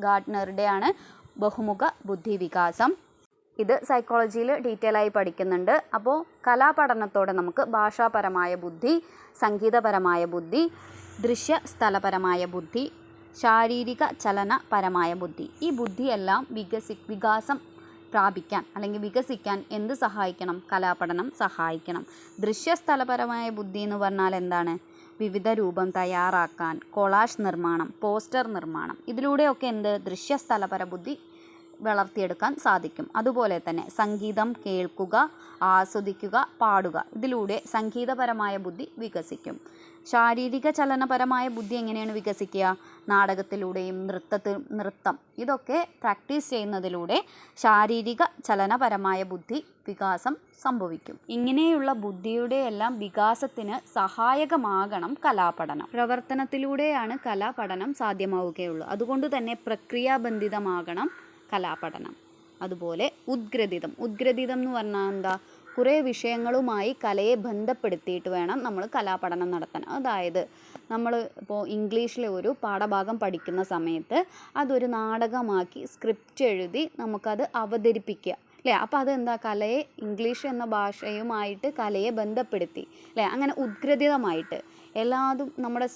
ഗാർഡ്നറുടെയാണ് ബഹുമുഖ ബുദ്ധി വികാസം. ഇത് സൈക്കോളജിയിൽ ഡീറ്റെയിൽ ആയി പഠിക്കുന്നുണ്ട്. അപ്പോൾ കലാപഠനത്തോടെ നമുക്ക് ഭാഷാപരമായ ബുദ്ധി, സംഗീതപരമായ ബുദ്ധി, ദൃശ്യസ്ഥലപരമായ ബുദ്ധി, ശാരീരിക ചലനപരമായ ബുദ്ധി, ഈ ബുദ്ധിയെല്ലാം വികാസം പ്രാപിക്കാൻ അല്ലെങ്കിൽ വികസിക്കാൻ എന്ത് സഹായിക്കണം? കലാപഠനം സഹായിക്കണം. ദൃശ്യസ്ഥലപരമായ ബുദ്ധി എന്ന് പറഞ്ഞാൽ എന്താണ്? വിവിധ രൂപം തയ്യാറാക്കാൻ, കൊളാഷ് നിർമ്മാണം, പോസ്റ്റർ നിർമ്മാണം, ഇതിലൂടെയൊക്കെ എന്ത്? ദൃശ്യസ്ഥലപര ബുദ്ധി വളർത്തിയെടുക്കാൻ സാധിക്കും. അതുപോലെ തന്നെ സംഗീതം കേൾക്കുക, ആസ്വദിക്കുക, പാടുക, ഇതിലൂടെ സംഗീതപരമായ ബുദ്ധി വികസിക്കും. ശാരീരിക ചലനപരമായ ബുദ്ധി എങ്ങനെയാണ് വികസിക്കുക? നാടകത്തിലൂടെയും നൃത്തം ഇതൊക്കെ പ്രാക്ടീസ് ചെയ്യുന്നതിലൂടെ ശാരീരിക ചലനപരമായ ബുദ്ധി വികാസം സംഭവിക്കും. ഇങ്ങനെയുള്ള ബുദ്ധിയുടെ എല്ലാം വികാസത്തിന് സഹായകമാകണം കലാപഠനം. പ്രവർത്തനത്തിലൂടെയാണ് കലാപഠനം സാധ്യമാവുകയുള്ളൂ. അതുകൊണ്ട് തന്നെ പ്രക്രിയാബന്ധിതമാകണം കലാപഠനം. അതുപോലെ ഉദ്ഗ്രഥിതം എന്ന് പറഞ്ഞാൽ എന്താ? കുറേ വിഷയങ്ങളുമായി കലയെ ബന്ധപ്പെടുത്തിയിട്ട് വേണം നമ്മൾ കലാപഠനം നടത്താൻ. അതായത് നമ്മൾ ഇപ്പോൾ ഇംഗ്ലീഷിലെ ഒരു പാഠഭാഗം പഠിക്കുന്ന സമയത്ത് അതൊരു നാടകമാക്കി സ്ക്രിപ്റ്റ് എഴുതി നമുക്കത് അവതരിപ്പിക്കുക, അല്ലേ? അപ്പോൾ അതെന്താ? കലയെ, ഇംഗ്ലീഷ് എന്ന ഭാഷയുമായിട്ട് കലയെ ബന്ധപ്പെടുത്തി, അല്ലേ? അങ്ങനെ ഉദ്ഗ്രഥിതമായിട്ട് എല്ലാതും നമ്മുടെ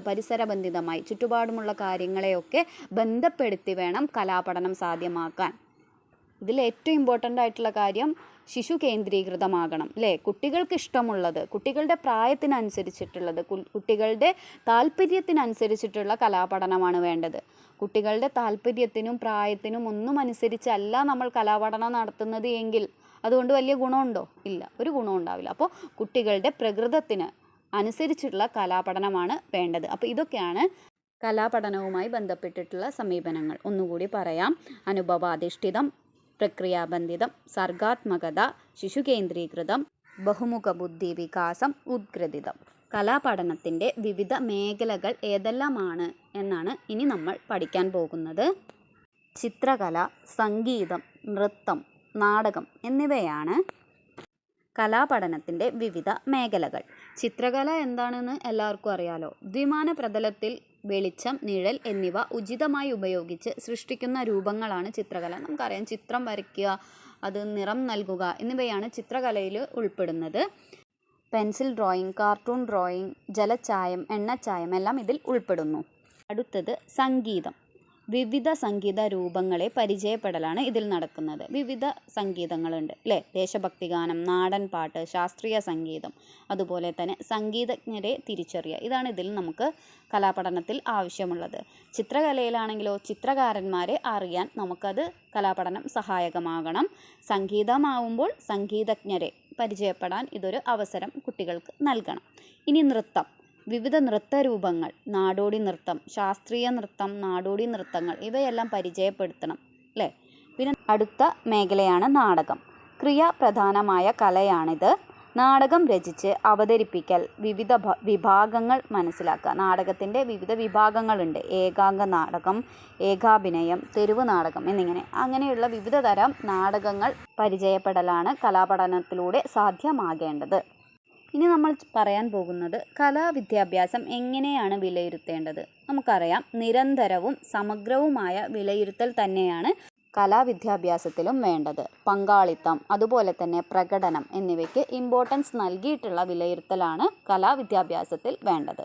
പരിസരബന്ധിതമായി ചുറ്റുപാടുമുള്ള കാര്യങ്ങളെയൊക്കെ ബന്ധപ്പെടുത്തി വേണം കലാപഠനം സാധ്യമാക്കാൻ. ഇതിൽ ഏറ്റവും ഇമ്പോർട്ടൻ്റ് ആയിട്ടുള്ള കാര്യം ശിശു കേന്ദ്രീകൃതമാകണം, അല്ലേ? കുട്ടികൾക്ക് ഇഷ്ടമുള്ളത്, കുട്ടികളുടെ പ്രായത്തിനനുസരിച്ചിട്ടുള്ളത്, കുട്ടികളുടെ താല്പര്യത്തിനനുസരിച്ചിട്ടുള്ള കലാപഠനമാണ് വേണ്ടത്. കുട്ടികളുടെ താല്പര്യത്തിനും പ്രായത്തിനും ഒന്നും അനുസരിച്ചല്ല നമ്മൾ കലാപഠനം നടത്തുന്നത് എങ്കിൽ അതുകൊണ്ട് വലിയ ഗുണമുണ്ടോ? ഇല്ല, ഒരു ഗുണം ഉണ്ടാവില്ല. അപ്പോൾ കുട്ടികളുടെ പ്രകൃതത്തിന് അനുസരിച്ചുള്ള കലാപഠനമാണ് വേണ്ടത്. അപ്പോൾ ഇതൊക്കെയാണ് കലാപഠനവുമായി ബന്ധപ്പെട്ടിട്ടുള്ള സമീപനങ്ങൾ. ഒന്നുകൂടി പറയാം: അനുഭവാധിഷ്ഠിതം, പ്രക്രിയാബന്ധിതം, സർഗാത്മകത, ശിശുകേന്ദ്രീകൃതം, ബഹുമുഖ ബുദ്ധി വികാസം, ഉദ്ഗ്രഥിതം. കലാപഠനത്തിൻ്റെ വിവിധ മേഖലകൾ ഏതെല്ലാമാണ് എന്നാണ് ഇനി നമ്മൾ പഠിക്കാൻ പോകുന്നത്. ചിത്രകല, സംഗീതം, നൃത്തം, നാടകം എന്നിവയാണ് കലാപഠനത്തിൻ്റെ വിവിധ മേഖലകൾ. ചിത്രകല എന്താണെന്ന് എല്ലാവർക്കും അറിയാലോ. ദ്വിമാന പ്രതലത്തിൽ വെളിച്ചം, നിഴൽ എന്നിവ ഉചിതമായി ഉപയോഗിച്ച് സൃഷ്ടിക്കുന്ന രൂപങ്ങളാണ് ചിത്രകല. നമുക്കറിയാം, ചിത്രം വരയ്ക്കുക, അത് നിറം നൽകുക എന്നിവയാണ് ചിത്രകലയിൽ ഉൾപ്പെടുന്നത്. പെൻസിൽ ഡ്രോയിങ്, കാർട്ടൂൺ ഡ്രോയിങ്, ജലച്ചായം, എണ്ണച്ചായം എല്ലാം ഇതിൽ ഉൾപ്പെടുന്നു. അടുത്തത് സംഗീതം. വിവിധ സംഗീത രൂപങ്ങളെ പരിചയപ്പെടലാണ് ഇതിൽ നടക്കുന്നത്. വിവിധ സംഗീതങ്ങളുണ്ട് അല്ലേ? ദേശഭക്തി ഗാനം, നാടൻ പാട്ട്, ശാസ്ത്രീയ സംഗീതം, അതുപോലെ തന്നെ സംഗീതജ്ഞരെ തിരിച്ചറിയുക. ഇതാണ് ഇതിൽ നമുക്ക് കലാപഠനത്തിൽ ആവശ്യമുള്ളത്. ചിത്രകലയിലാണെങ്കിലോ ചിത്രകാരന്മാരെ അറിയാൻ നമുക്കത് കലാപഠനം സഹായകമാകണം. സംഗീതമാവുമ്പോൾ സംഗീതജ്ഞരെ പരിചയപ്പെടാൻ ഇതൊരു അവസരം കുട്ടികൾക്ക് നൽകണം. ഇനി നൃത്തം. വിവിധ നൃത്തരൂപങ്ങൾ, നാടോടി നൃത്തം, ശാസ്ത്രീയ നൃത്തം, നാടോടി നൃത്തങ്ങൾ ഇവയെല്ലാം പരിചയപ്പെടുത്തണം അല്ലേ? പിന്നെ അടുത്ത മേഖലയാണ് നാടകം. ക്രിയാപ്രധാനമായ കലയാണിത്. നാടകം രചിച്ച് അവതരിപ്പിക്കൽ, വിവിധ വിഭാഗങ്ങൾ മനസ്സിലാക്കുക. നാടകത്തിൻ്റെ വിവിധ വിഭാഗങ്ങളുണ്ട്. ഏകാംഗ നാടകം, ഏകാഭിനയം, തെരുവ് നാടകം എന്നിങ്ങനെ. അങ്ങനെയുള്ള വിവിധ തരം നാടകങ്ങൾ പരിചയപ്പെടലാണ് കലാപഠനത്തിലൂടെ സാധ്യമാകേണ്ടത്. ഇനി നമ്മൾ പറയാൻ പോകുന്നത് കലാവിദ്യാഭ്യാസം എങ്ങനെയാണ് വിലയിരുത്തേണ്ടത്. നമുക്കറിയാം, നിരന്തരവും സമഗ്രവുമായ വിലയിരുത്തൽ തന്നെയാണ് കലാവിദ്യാഭ്യാസത്തിലും വേണ്ടത്. പങ്കാളിത്തം, അതുപോലെ തന്നെ പ്രകടനം എന്നിവയ്ക്ക് ഇമ്പോർട്ടൻസ് നൽകിയിട്ടുള്ള വിലയിരുത്തലാണ് കലാവിദ്യാഭ്യാസത്തിൽ വേണ്ടത്.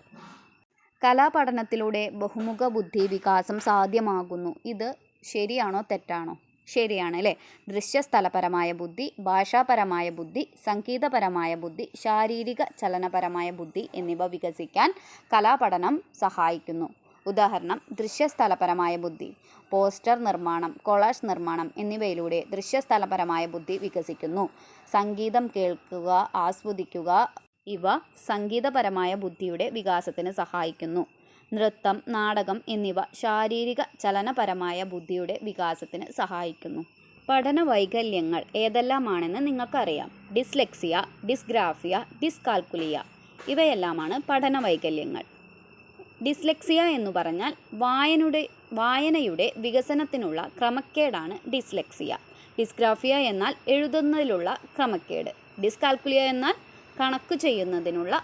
കലാപഠനത്തിലൂടെ ബഹുമുഖ ബുദ്ധി വികാസം സാധ്യമാകുന്നു. ഇത് ശരിയാണോ തെറ്റാണോ? ശരിയാണ് അല്ലേ? ദൃശ്യസ്ഥലപരമായ ബുദ്ധി, ഭാഷാപരമായ ബുദ്ധി, സംഗീതപരമായ ബുദ്ധി, ശാരീരിക ചലനപരമായ ബുദ്ധി എന്നിവ വികസിക്കാൻ കലാപഠനം സഹായിക്കുന്നു. ഉദാഹരണം, ദൃശ്യസ്ഥലപരമായ ബുദ്ധി. പോസ്റ്റർ നിർമ്മാണം, കൊളാഷ് നിർമ്മാണം എന്നിവയിലൂടെ ദൃശ്യസ്ഥലപരമായ ബുദ്ധി വികസിക്കുന്നു. സംഗീതം കേൾക്കുക, ആസ്വദിക്കുക ഇവ സംഗീതപരമായ ബുദ്ധിയുടെ വികാസത്തിന് സഹായിക്കുന്നു. നൃത്തം, നാടകം എന്നിവ ശാരീരിക ചലനപരമായ ബുദ്ധിയുടെ വികാസത്തിന് സഹായിക്കുന്നു. പഠന വൈകല്യങ്ങൾ ഏതെല്ലാമാണെന്ന് നിങ്ങൾക്കറിയാം. ഡിസ്ലെക്സിയ, ഡിസ്ഗ്രാഫിയ, ഡിസ്കാൽക്കുലിയ ഇവയെല്ലാമാണ് പഠന വൈകല്യങ്ങൾ. ഡിസ്ലെക്സിയ എന്ന് പറഞ്ഞാൽ വായനയുടെ വികസനത്തിനുള്ള ക്രമക്കേടാണ് ഡിസ്ലെക്സിയ. ഡിസ്ഗ്രാഫിയ എന്നാൽ എഴുതുന്നതിലുള്ള ക്രമക്കേട്. ഡിസ്കാൽക്കുലിയ എന്നാൽ കണക്ക് ചെയ്യുന്നതിനുള്ള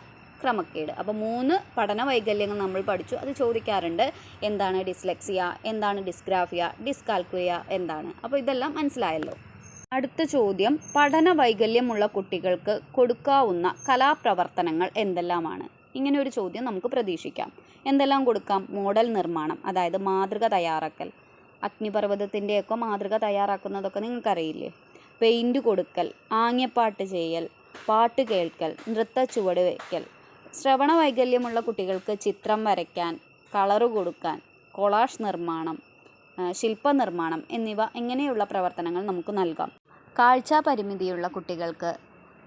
ക്രമക്കേട്. അപ്പോൾ 3 പഠന വൈകല്യങ്ങൾ നമ്മൾ പഠിച്ചു. അത് ചോദിക്കാറുണ്ട്. എന്താണ് ഡിസ്ലെക്സിയ, എന്താണ് ഡിസ്ഗ്രാഫിയ, ഡിസ്കാൽക്കുലിയ എന്താണ്? അപ്പോൾ ഇതെല്ലാം മനസ്സിലായല്ലോ. അടുത്ത ചോദ്യം, പഠന വൈകല്യമുള്ള കുട്ടികൾക്ക് കൊടുക്കാവുന്ന കലാപ്രവർത്തനങ്ങൾ എന്തെല്ലാമാണ്? ഇങ്ങനെ ഒരു ചോദ്യം നമുക്ക് പ്രതീക്ഷിക്കാം. എന്തെല്ലാം കൊടുക്കാം? മോഡൽ നിർമ്മാണം, അതായത് മാതൃക തയ്യാറാക്കൽ. അഗ്നിപർവ്വതത്തിൻ്റെയൊക്കെ മാതൃക തയ്യാറാക്കുന്നതൊക്കെ നിങ്ങൾക്കറിയില്ലേ? പെയിൻറ് കൊടുക്കൽ, ആംഗ്യപ്പാട്ട് ചെയ്യൽ, പാട്ട് കേൾക്കൽ, നൃത്ത ചുവട് വയ്ക്കൽ. ശ്രവണ വൈകല്യമുള്ള കുട്ടികൾക്ക് ചിത്രം വരയ്ക്കാൻ, കളറ് കൊടുക്കാൻ, കൊളാഷ് നിർമ്മാണം, ശില്പനിർമ്മാണം എന്നിവ ഇങ്ങനെയുള്ള പ്രവർത്തനങ്ങൾ നമുക്ക് നൽകാം. കാഴ്ചാ പരിമിതിയുള്ള കുട്ടികൾക്ക്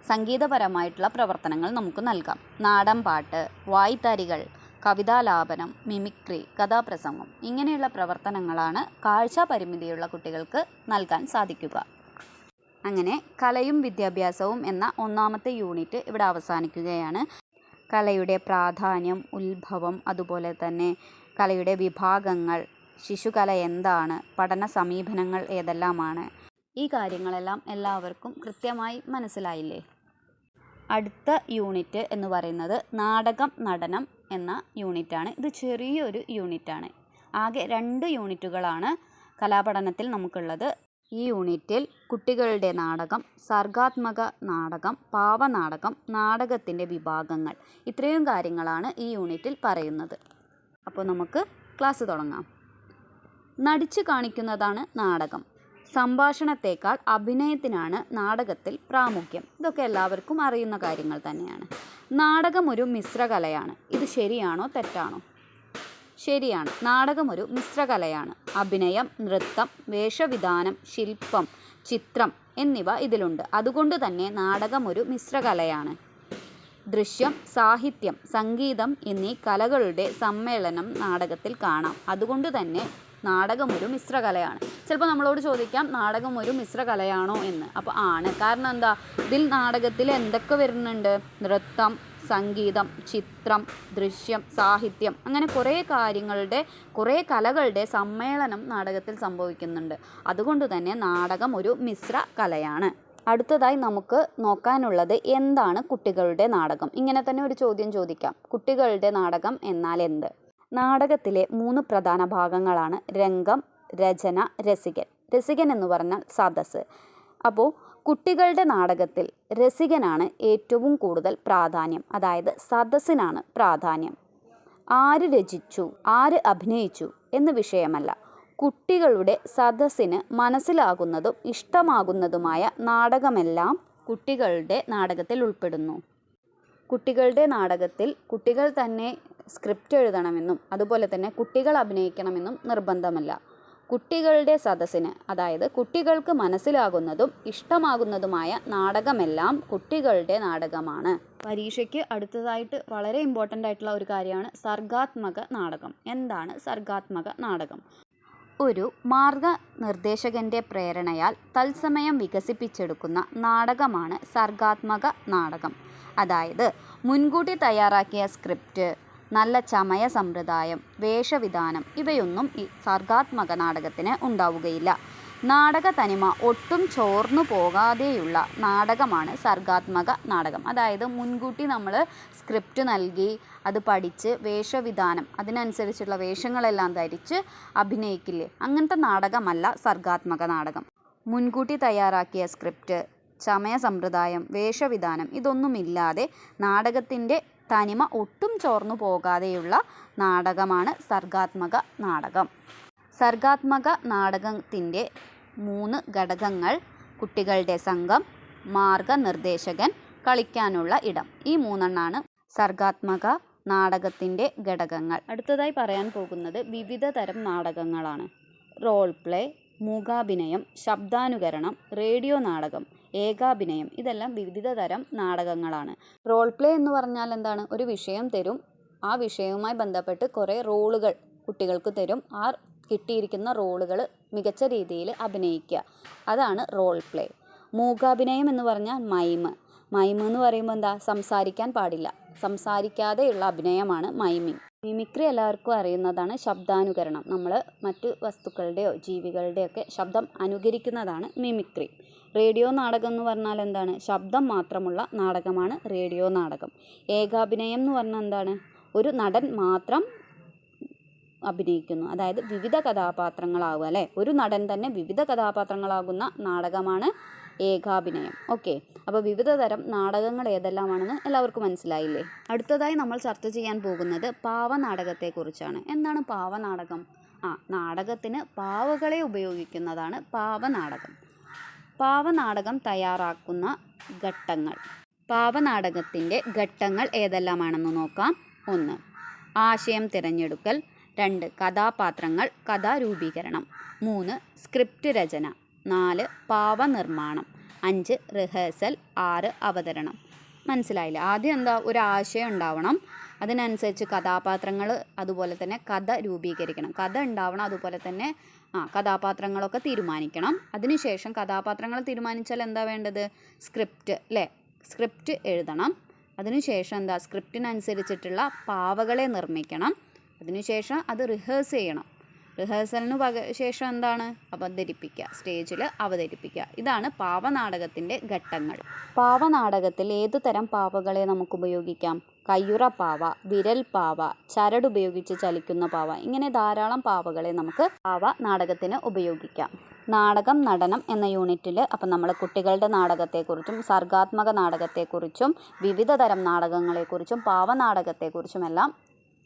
സംഗീതപരമായിട്ടുള്ള പ്രവർത്തനങ്ങൾ നമുക്ക് നൽകാം. നാടൻ പാട്ട്, വായ്ത്താരികൾ, കവിതാലാപനം, മിമിക്രി, കഥാപ്രസംഗം ഇങ്ങനെയുള്ള പ്രവർത്തനങ്ങളാണ് കാഴ്ചാ പരിമിതിയുള്ള കുട്ടികൾക്ക് നൽകാൻ സാധിക്കുക. അങ്ങനെ കലയും വിദ്യാഭ്യാസവും എന്ന 1ാമത്തെ യൂണിറ്റ് ഇവിടെ അവസാനിക്കുകയാണ്. കലയുടെ പ്രാധാന്യം, ഉത്ഭവം, അതുപോലെ തന്നെ കലയുടെ വിഭാഗങ്ങൾ, ശിശുകല എന്താണ്, പഠന സമീപനങ്ങൾ ഏതെല്ലാമാണ്, ഈ കാര്യങ്ങളെല്ലാം എല്ലാവർക്കും കൃത്യമായി മനസ്സിലായില്ലേ? അടുത്ത യൂണിറ്റ് എന്ന് പറയുന്നത് നാടകം, നടനം എന്ന യൂണിറ്റാണ്. ഇത് ചെറിയൊരു യൂണിറ്റാണ്. ആകെ 2 യൂണിറ്റുകളാണ് കലാപഠനത്തിൽ നമുക്കുള്ളത്. ഈ യൂണിറ്റിൽ കുട്ടികളുടെ നാടകം, സർഗാത്മക നാടകം, പാവനാടകം, നാടകത്തിൻ്റെ വിഭാഗങ്ങൾ ഇത്രയും കാര്യങ്ങളാണ് ഈ യൂണിറ്റിൽ പറയുന്നത്. അപ്പോൾ നമുക്ക് ക്ലാസ് തുടങ്ങാം. നടിച്ചു കാണിക്കുന്നതാണ് നാടകം. സംഭാഷണത്തേക്കാൾ അഭിനയത്തിനാണ് നാടകത്തിൽ പ്രാമുഖ്യം. ഇതൊക്കെ എല്ലാവർക്കും അറിയുന്ന കാര്യങ്ങൾ തന്നെയാണ്. നാടകം ഒരു മിശ്രകലയാണ്. ഇത് ശരിയാണോ തെറ്റാണോ? ശരിയാണ്. നാടകം ഒരു മിശ്രകലയാണ്. അഭിനയം, നൃത്തം, വേഷവിധാനം, ശില്പം, ചിത്രം എന്നിവ ഇതിലുണ്ട്. അതുകൊണ്ട് തന്നെ നാടകം ഒരു മിശ്രകലയാണ്. ദൃശ്യം, സാഹിത്യം, സംഗീതം എന്നീ കലകളുടെ സമ്മേളനം നാടകത്തിൽ കാണാം. അതുകൊണ്ട് തന്നെ നാടകം ഒരു മിശ്രകലയാണ്. ചിലപ്പോൾ നമ്മളോട് ചോദിക്കാം, നാടകം ഒരു മിശ്രകലയാണോ എന്ന്. അപ്പോൾ ആണ്. കാരണം എന്താ? ഇതിൽ നാടകത്തിൽ എന്തൊക്കെ വരുന്നുണ്ട്? നൃത്തം, സംഗീതം, ചിത്രം, ദൃശ്യം, സാഹിത്യം അങ്ങനെ കുറേ കലകളുടെ സമ്മേളനം നാടകത്തിൽ സംഭവിക്കുന്നുണ്ട്. അതുകൊണ്ട് തന്നെ നാടകം ഒരു മിശ്ര കലയാണ്. അടുത്തതായി നമുക്ക് നോക്കാനുള്ളത് എന്താണ് കുട്ടികളുടെ നാടകം? ഇങ്ങനെ തന്നെ ഒരു ചോദ്യം ചോദിക്കാം. കുട്ടികളുടെ നാടകം എന്നാൽ എന്ത്? നാടകത്തിലെ 3 പ്രധാന ഭാഗങ്ങളാണ് രംഗം, രചന, രസികൻ. രസികൻ എന്ന് പറഞ്ഞാൽ സദസ്സ്. അപ്പോൾ കുട്ടികളുടെ നാടകത്തിൽ രസികനാണ് ഏറ്റവും കൂടുതൽ പ്രാധാന്യം, അതായത് സദസ്സിനാണ് പ്രാധാന്യം. ആര് രചിച്ചു, ആര് അഭിനയിച്ചു എന്ന് വിഷയമല്ല. കുട്ടികളുടെ സദസ്സിന് മനസ്സിലാകുന്നതും ഇഷ്ടമാകുന്നതുമായ നാടകമെല്ലാം കുട്ടികളുടെ നാടകത്തിൽ ഉൾപ്പെടുന്നു. കുട്ടികളുടെ നാടകത്തിൽ കുട്ടികൾ തന്നെ സ്ക്രിപ്റ്റ് എഴുതണമെന്നും അതുപോലെ തന്നെ കുട്ടികൾ അഭിനയിക്കണമെന്നും നിർബന്ധമല്ല. കുട്ടികളുടെ സദസ്സിന്, അതായത് കുട്ടികൾക്ക് മനസ്സിലാകുന്നതും ഇഷ്ടമാകുന്നതുമായ നാടകമെല്ലാം കുട്ടികളുടെ നാടകമാണ്. പരീക്ഷയ്ക്ക് അടുത്തതായിട്ട് വളരെ ഇമ്പോർട്ടൻ്റ് ആയിട്ടുള്ള ഒരു കാര്യമാണ് സർഗാത്മക നാടകം. എന്താണ് സർഗാത്മക നാടകം? ഒരു മാർഗനിർദ്ദേശകൻ്റെ പ്രേരണയാൽ തത്സമയം വികസിപ്പിച്ചെടുക്കുന്ന നാടകമാണ് സർഗാത്മക നാടകം. അതായത് മുൻകൂട്ടി തയ്യാറാക്കിയ സ്ക്രിപ്റ്റ്, നല്ല ചമയ സമ്പ്രദായം, വേഷവിധാനം ഇവയൊന്നും ഈ സർഗാത്മക നാടകത്തിന് ഉണ്ടാവുകയില്ല. നാടക തനിമ ഒട്ടും ചോർന്നു പോകാതെയുള്ള നാടകമാണ് സർഗാത്മക നാടകം. അതായത് മുൻകൂട്ടി നമ്മൾ സ്ക്രിപ്റ്റ് നൽകി അത് പഠിച്ച് വേഷവിധാനം അതിനനുസരിച്ചുള്ള വേഷങ്ങളെല്ലാം ധരിച്ച് അഭിനയിക്കില്ലേ, അങ്ങനത്തെ നാടകമല്ല സർഗാത്മക നാടകം. മുൻകൂട്ടി തയ്യാറാക്കിയ സ്ക്രിപ്റ്റ്, ചമയ സമ്പ്രദായം, വേഷവിധാനം ഇതൊന്നുമില്ലാതെ നാടകത്തിൻ്റെ തനിമ ഒട്ടും ചോർന്നു പോകാതെയുള്ള നാടകമാണ് സർഗാത്മക നാടകം. സർഗാത്മക നാടകത്തിൻ്റെ 3 ഘടകങ്ങൾ: കുട്ടികളുടെ സംഘം, മാർഗനിർദ്ദേശകൻ, കളിക്കാനുള്ള ഇടം. ഈ 3 സർഗാത്മക നാടകത്തിൻ്റെ ഘടകങ്ങൾ. അടുത്തതായി പറയാൻ പോകുന്നത് വിവിധ തരം നാടകങ്ങളാണ്. റോൾ പ്ലേ, മൂകാഭിനയം, ശബ്ദാനുകരണം, റേഡിയോ നാടകം, ഏകാഭിനയം ഇതെല്ലാം വിവിധ തരം നാടകങ്ങളാണ്. റോൾ പ്ലേ എന്ന് പറഞ്ഞാൽ എന്താണ്? ഒരു വിഷയം തരും, ആ വിഷയവുമായി ബന്ധപ്പെട്ട് കുറേ റോളുകൾ കുട്ടികൾക്ക് തരും. ആ കിട്ടിയിരിക്കുന്ന റോളുകൾ മികച്ച രീതിയിൽ അഭിനയിക്കുക, അതാണ് റോൾ പ്ലേ. മൂകാഭിനയം എന്ന് പറഞ്ഞാൽ മൈം എന്ന് പറയുമ്പോൾ എന്താ? സംസാരിക്കാൻ പാടില്ല, സംസാരിക്കാതെയുള്ള അഭിനയമാണ് മൈമിങ്. മിമിക്രി എല്ലാവർക്കും അറിയുന്നതാണ്. ശബ്ദാനുകരണം, നമ്മൾ മറ്റു വസ്തുക്കളുടെയോ ജീവികളുടെയോ ഒക്കെ ശബ്ദം അനുകരിക്കുന്നതാണ് മിമിക്രി. റേഡിയോ നാടകം എന്ന് പറഞ്ഞാൽ എന്താണ്? ശബ്ദം മാത്രമുള്ള നാടകമാണ് റേഡിയോ നാടകം. ഏകാഭിനയം എന്ന് പറഞ്ഞാൽ എന്താണ്? ഒരു നടൻ മാത്രം അഭിനയിക്കുന്നു, അതായത് വിവിധ കഥാപാത്രങ്ങളാവുക അല്ലേ, ഒരു നടൻ തന്നെ വിവിധ കഥാപാത്രങ്ങളാകുന്ന നാടകമാണ് ഏകാഭിനയം. ഓക്കെ, അപ്പോൾ വിവിധ തരം നാടകങ്ങൾ ഏതെല്ലാമാണെന്ന് എല്ലാവർക്കും മനസ്സിലായില്ലേ? അടുത്തതായി നമ്മൾ ചർച്ച ചെയ്യാൻ പോകുന്നത് പാവനാടകത്തെക്കുറിച്ചാണ്. എന്താണ് പാവനാടകം? നാടകത്തിന് പാവകളെ ഉപയോഗിക്കുന്നതാണ് പാവനാടകം. പാവനാടകം തയ്യാറാക്കുന്ന ഘട്ടങ്ങൾ. പാവനാടകത്തിൻ്റെ ഘട്ടങ്ങൾ ഏതെല്ലാമാണെന്ന് നോക്കാം. 1. ആശയം തിരഞ്ഞെടുക്കൽ. 2. കഥാപാത്രങ്ങൾ, കഥാരൂപീകരണം. 3. സ്ക്രിപ്റ്റ് രചന. 4. പാവനിർമ്മാണം. 5. റിഹേഴ്സൽ. 6. അവതരണം. മനസ്സിലായില്ലേ? ആദ്യം എന്താ? ഒരു ആശയം ഉണ്ടാവണം, അതിനനുസരിച്ച് കഥാപാത്രങ്ങൾ, അതുപോലെ തന്നെ കഥ രൂപീകരിക്കണം. കഥ ഉണ്ടാവണം, അതുപോലെ തന്നെ കഥാപാത്രങ്ങളൊക്കെ തീരുമാനിക്കണം. അതിനുശേഷം കഥാപാത്രങ്ങൾ തീരുമാനിച്ചാൽ എന്താ വേണ്ടത്? സ്ക്രിപ്റ്റ് അല്ലേ? സ്ക്രിപ്റ്റ് എഴുതണം. അതിനുശേഷം എന്താ? സ്ക്രിപ്റ്റിനനുസരിച്ചിട്ടുള്ള പാവകളെ നിർമ്മിക്കണം. അതിനുശേഷം അത് റിഹേഴ്സ് ചെയ്യണം. റിഹേഴ്സലിന് ശേഷം എന്താണ്? അവതരിപ്പിക്കുക, സ്റ്റേജിൽ അവതരിപ്പിക്കുക. ഇതാണ് പാവനാടകത്തിൻ്റെ ഘട്ടങ്ങൾ. പാവനാടകത്തിൽ ഏതു തരം പാവകളെ നമുക്ക് ഉപയോഗിക്കാം? കയ്യുറ പാവ, വിരൽ പാവ, ചരടുപയോഗിച്ച് ചലിക്കുന്ന പാവ, ഇങ്ങനെ ധാരാളം പാവകളെ നമുക്ക് പാവനാടകത്തിന് ഉപയോഗിക്കാം. നാടകം, നടനം എന്ന യൂണിറ്റിൽ അപ്പം നമ്മൾ കുട്ടികളുടെ നാടകത്തെക്കുറിച്ചും സർഗാത്മക നാടകത്തെക്കുറിച്ചും വിവിധ തരം നാടകങ്ങളെക്കുറിച്ചും പാവനാടകത്തെക്കുറിച്ചുമെല്ലാം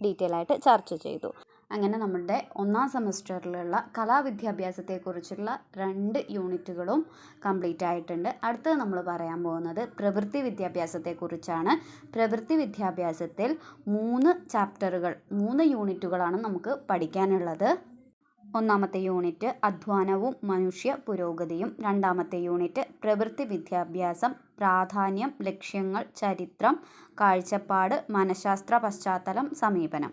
ഡീറ്റെയിൽ ആയിട്ട് ചർച്ച ചെയ്തു. അങ്ങനെ നമ്മുടെ 1ാം സെമസ്റ്ററിലുള്ള കലാവിദ്യാഭ്യാസത്തെക്കുറിച്ചുള്ള 2 യൂണിറ്റുകളും കംപ്ലീറ്റ് ആയിട്ടുണ്ട്. അടുത്തത് നമ്മൾ പറയാൻ പോകുന്നത് പ്രവൃത്തി വിദ്യാഭ്യാസത്തെക്കുറിച്ചാണ്. പ്രവൃത്തി വിദ്യാഭ്യാസത്തിൽ 3 ചാപ്റ്ററുകൾ, 3 യൂണിറ്റുകളാണ് നമുക്ക് പഠിക്കാനുള്ളത്. 1ാമത്തെ യൂണിറ്റ് അധ്വാനവും മനുഷ്യ പുരോഗതിയും. 2ാമത്തെ യൂണിറ്റ് പ്രവൃത്തി വിദ്യാഭ്യാസം, പ്രാധാന്യം, ലക്ഷ്യങ്ങൾ, ചരിത്രം, കാഴ്ചപ്പാട്, മനഃശാസ്ത്ര പശ്ചാത്തലം, സമീപനം.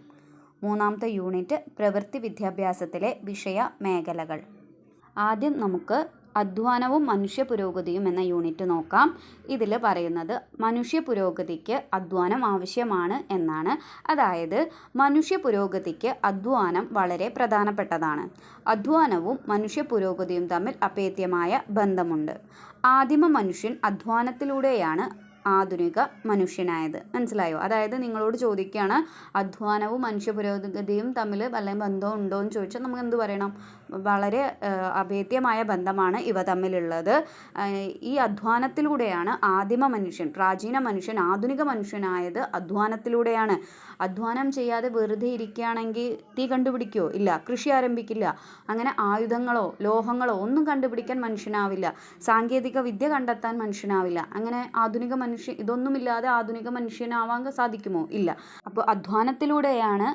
3ാമത്തെ യൂണിറ്റ് പ്രവൃത്തി വിദ്യാഭ്യാസത്തിലെ വിഷയ മേഖലകൾ. ആദ്യം നമുക്ക് അധ്വാനവും മനുഷ്യ പുരോഗതിയും എന്ന യൂണിറ്റ് നോക്കാം. ഇതിൽ പറയുന്നത് മനുഷ്യ പുരോഗതിക്ക് അധ്വാനം ആവശ്യമാണ് എന്നാണ്. അതായത് മനുഷ്യ പുരോഗതിക്ക് അധ്വാനം വളരെ പ്രധാനപ്പെട്ടതാണ്. അധ്വാനവും മനുഷ്യ പുരോഗതിയും തമ്മിൽ അഭേദ്യമായ ബന്ധമുണ്ട്. ആദിമ മനുഷ്യൻ അധ്വാനത്തിലൂടെയാണ് ആധുനിക മനുഷ്യനായത്. മനസ്സിലായോ? അതായത് നിങ്ങളോട് ചോദിക്കുകയാണ് അധ്വാനവും മനുഷ്യ പുരോഗതിയും തമ്മിൽ വല്ല ബന്ധം ഉണ്ടോ എന്ന് ചോദിച്ചാൽ നമുക്ക് എന്ത് പറയണം? വളരെ അഭേദ്യമായ ബന്ധമാണ് ഇവ തമ്മിലുള്ളത്. ഈ അധ്വാനത്തിലൂടെയാണ് ആദിമ മനുഷ്യൻ, പ്രാചീന മനുഷ്യൻ ആധുനിക മനുഷ്യനായത് അധ്വാനത്തിലൂടെയാണ്. അധ്വാനം ചെയ്യാതെ വെറുതെ ഇരിക്കുകയാണെങ്കിൽ തീ കണ്ടുപിടിക്കുമോ? ഇല്ല. കൃഷി ആരംഭിക്കില്ല. അങ്ങനെ ആയുധങ്ങളോ ലോഹങ്ങളോ ഒന്നും കണ്ടുപിടിക്കാൻ മനുഷ്യനാവില്ല. സാങ്കേതിക വിദ്യ കണ്ടെത്താൻ മനുഷ്യനാവില്ല. അങ്ങനെ ഇതൊന്നുമില്ലാതെ ആധുനിക മനുഷ്യനാവാൻ സാധിക്കുമോ? ഇല്ല. അപ്പോൾ അധ്വാനത്തിലൂടെയാണ്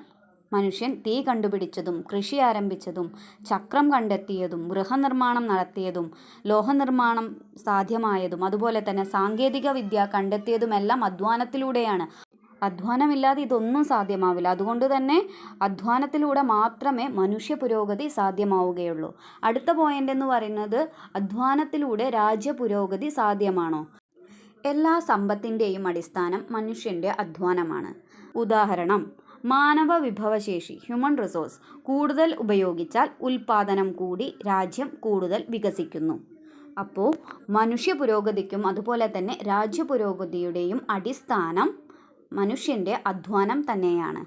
മനുഷ്യൻ തീ കണ്ടുപിടിച്ചതും കൃഷി ആരംഭിച്ചതും ചക്രം കണ്ടെത്തിയതും ഗൃഹനിർമ്മാണം നടത്തിയതും ലോഹനിർമ്മാണം സാധ്യമായതും അതുപോലെ തന്നെ സാങ്കേതിക വിദ്യ കണ്ടെത്തിയതുമെല്ലാം അധ്വാനത്തിലൂടെയാണ്. അധ്വാനമില്ലാതെ ഇതൊന്നും സാധ്യമാവില്ല. അതുകൊണ്ട് തന്നെ അധ്വാനത്തിലൂടെ മാത്രമേ മനുഷ്യ പുരോഗതി സാധ്യമാവുകയുള്ളൂ. അടുത്ത പോയിന്റ് എന്ന് പറയുന്നത്, അധ്വാനത്തിലൂടെ രാജ്യ പുരോഗതി സാധ്യമാണോ? എല്ലാ സമ്പത്തിൻ്റെയും അടിസ്ഥാനം മനുഷ്യൻ്റെ അധ്വാനമാണ്. ഉദാഹരണം, മാനവ വിഭവശേഷി ഹ്യൂമൻ റിസോഴ്സ് കൂടുതൽ ഉപയോഗിച്ചാൽ ഉൽപ്പാദനം കൂടി രാജ്യം കൂടുതൽ വികസിക്കുന്നു. അപ്പോൾ മനുഷ്യ പുരോഗതിക്കും അതുപോലെ തന്നെ രാജ്യ പുരോഗതിയുടെയും അടിസ്ഥാനം മനുഷ്യൻ്റെ അധ്വാനം തന്നെയാണ്.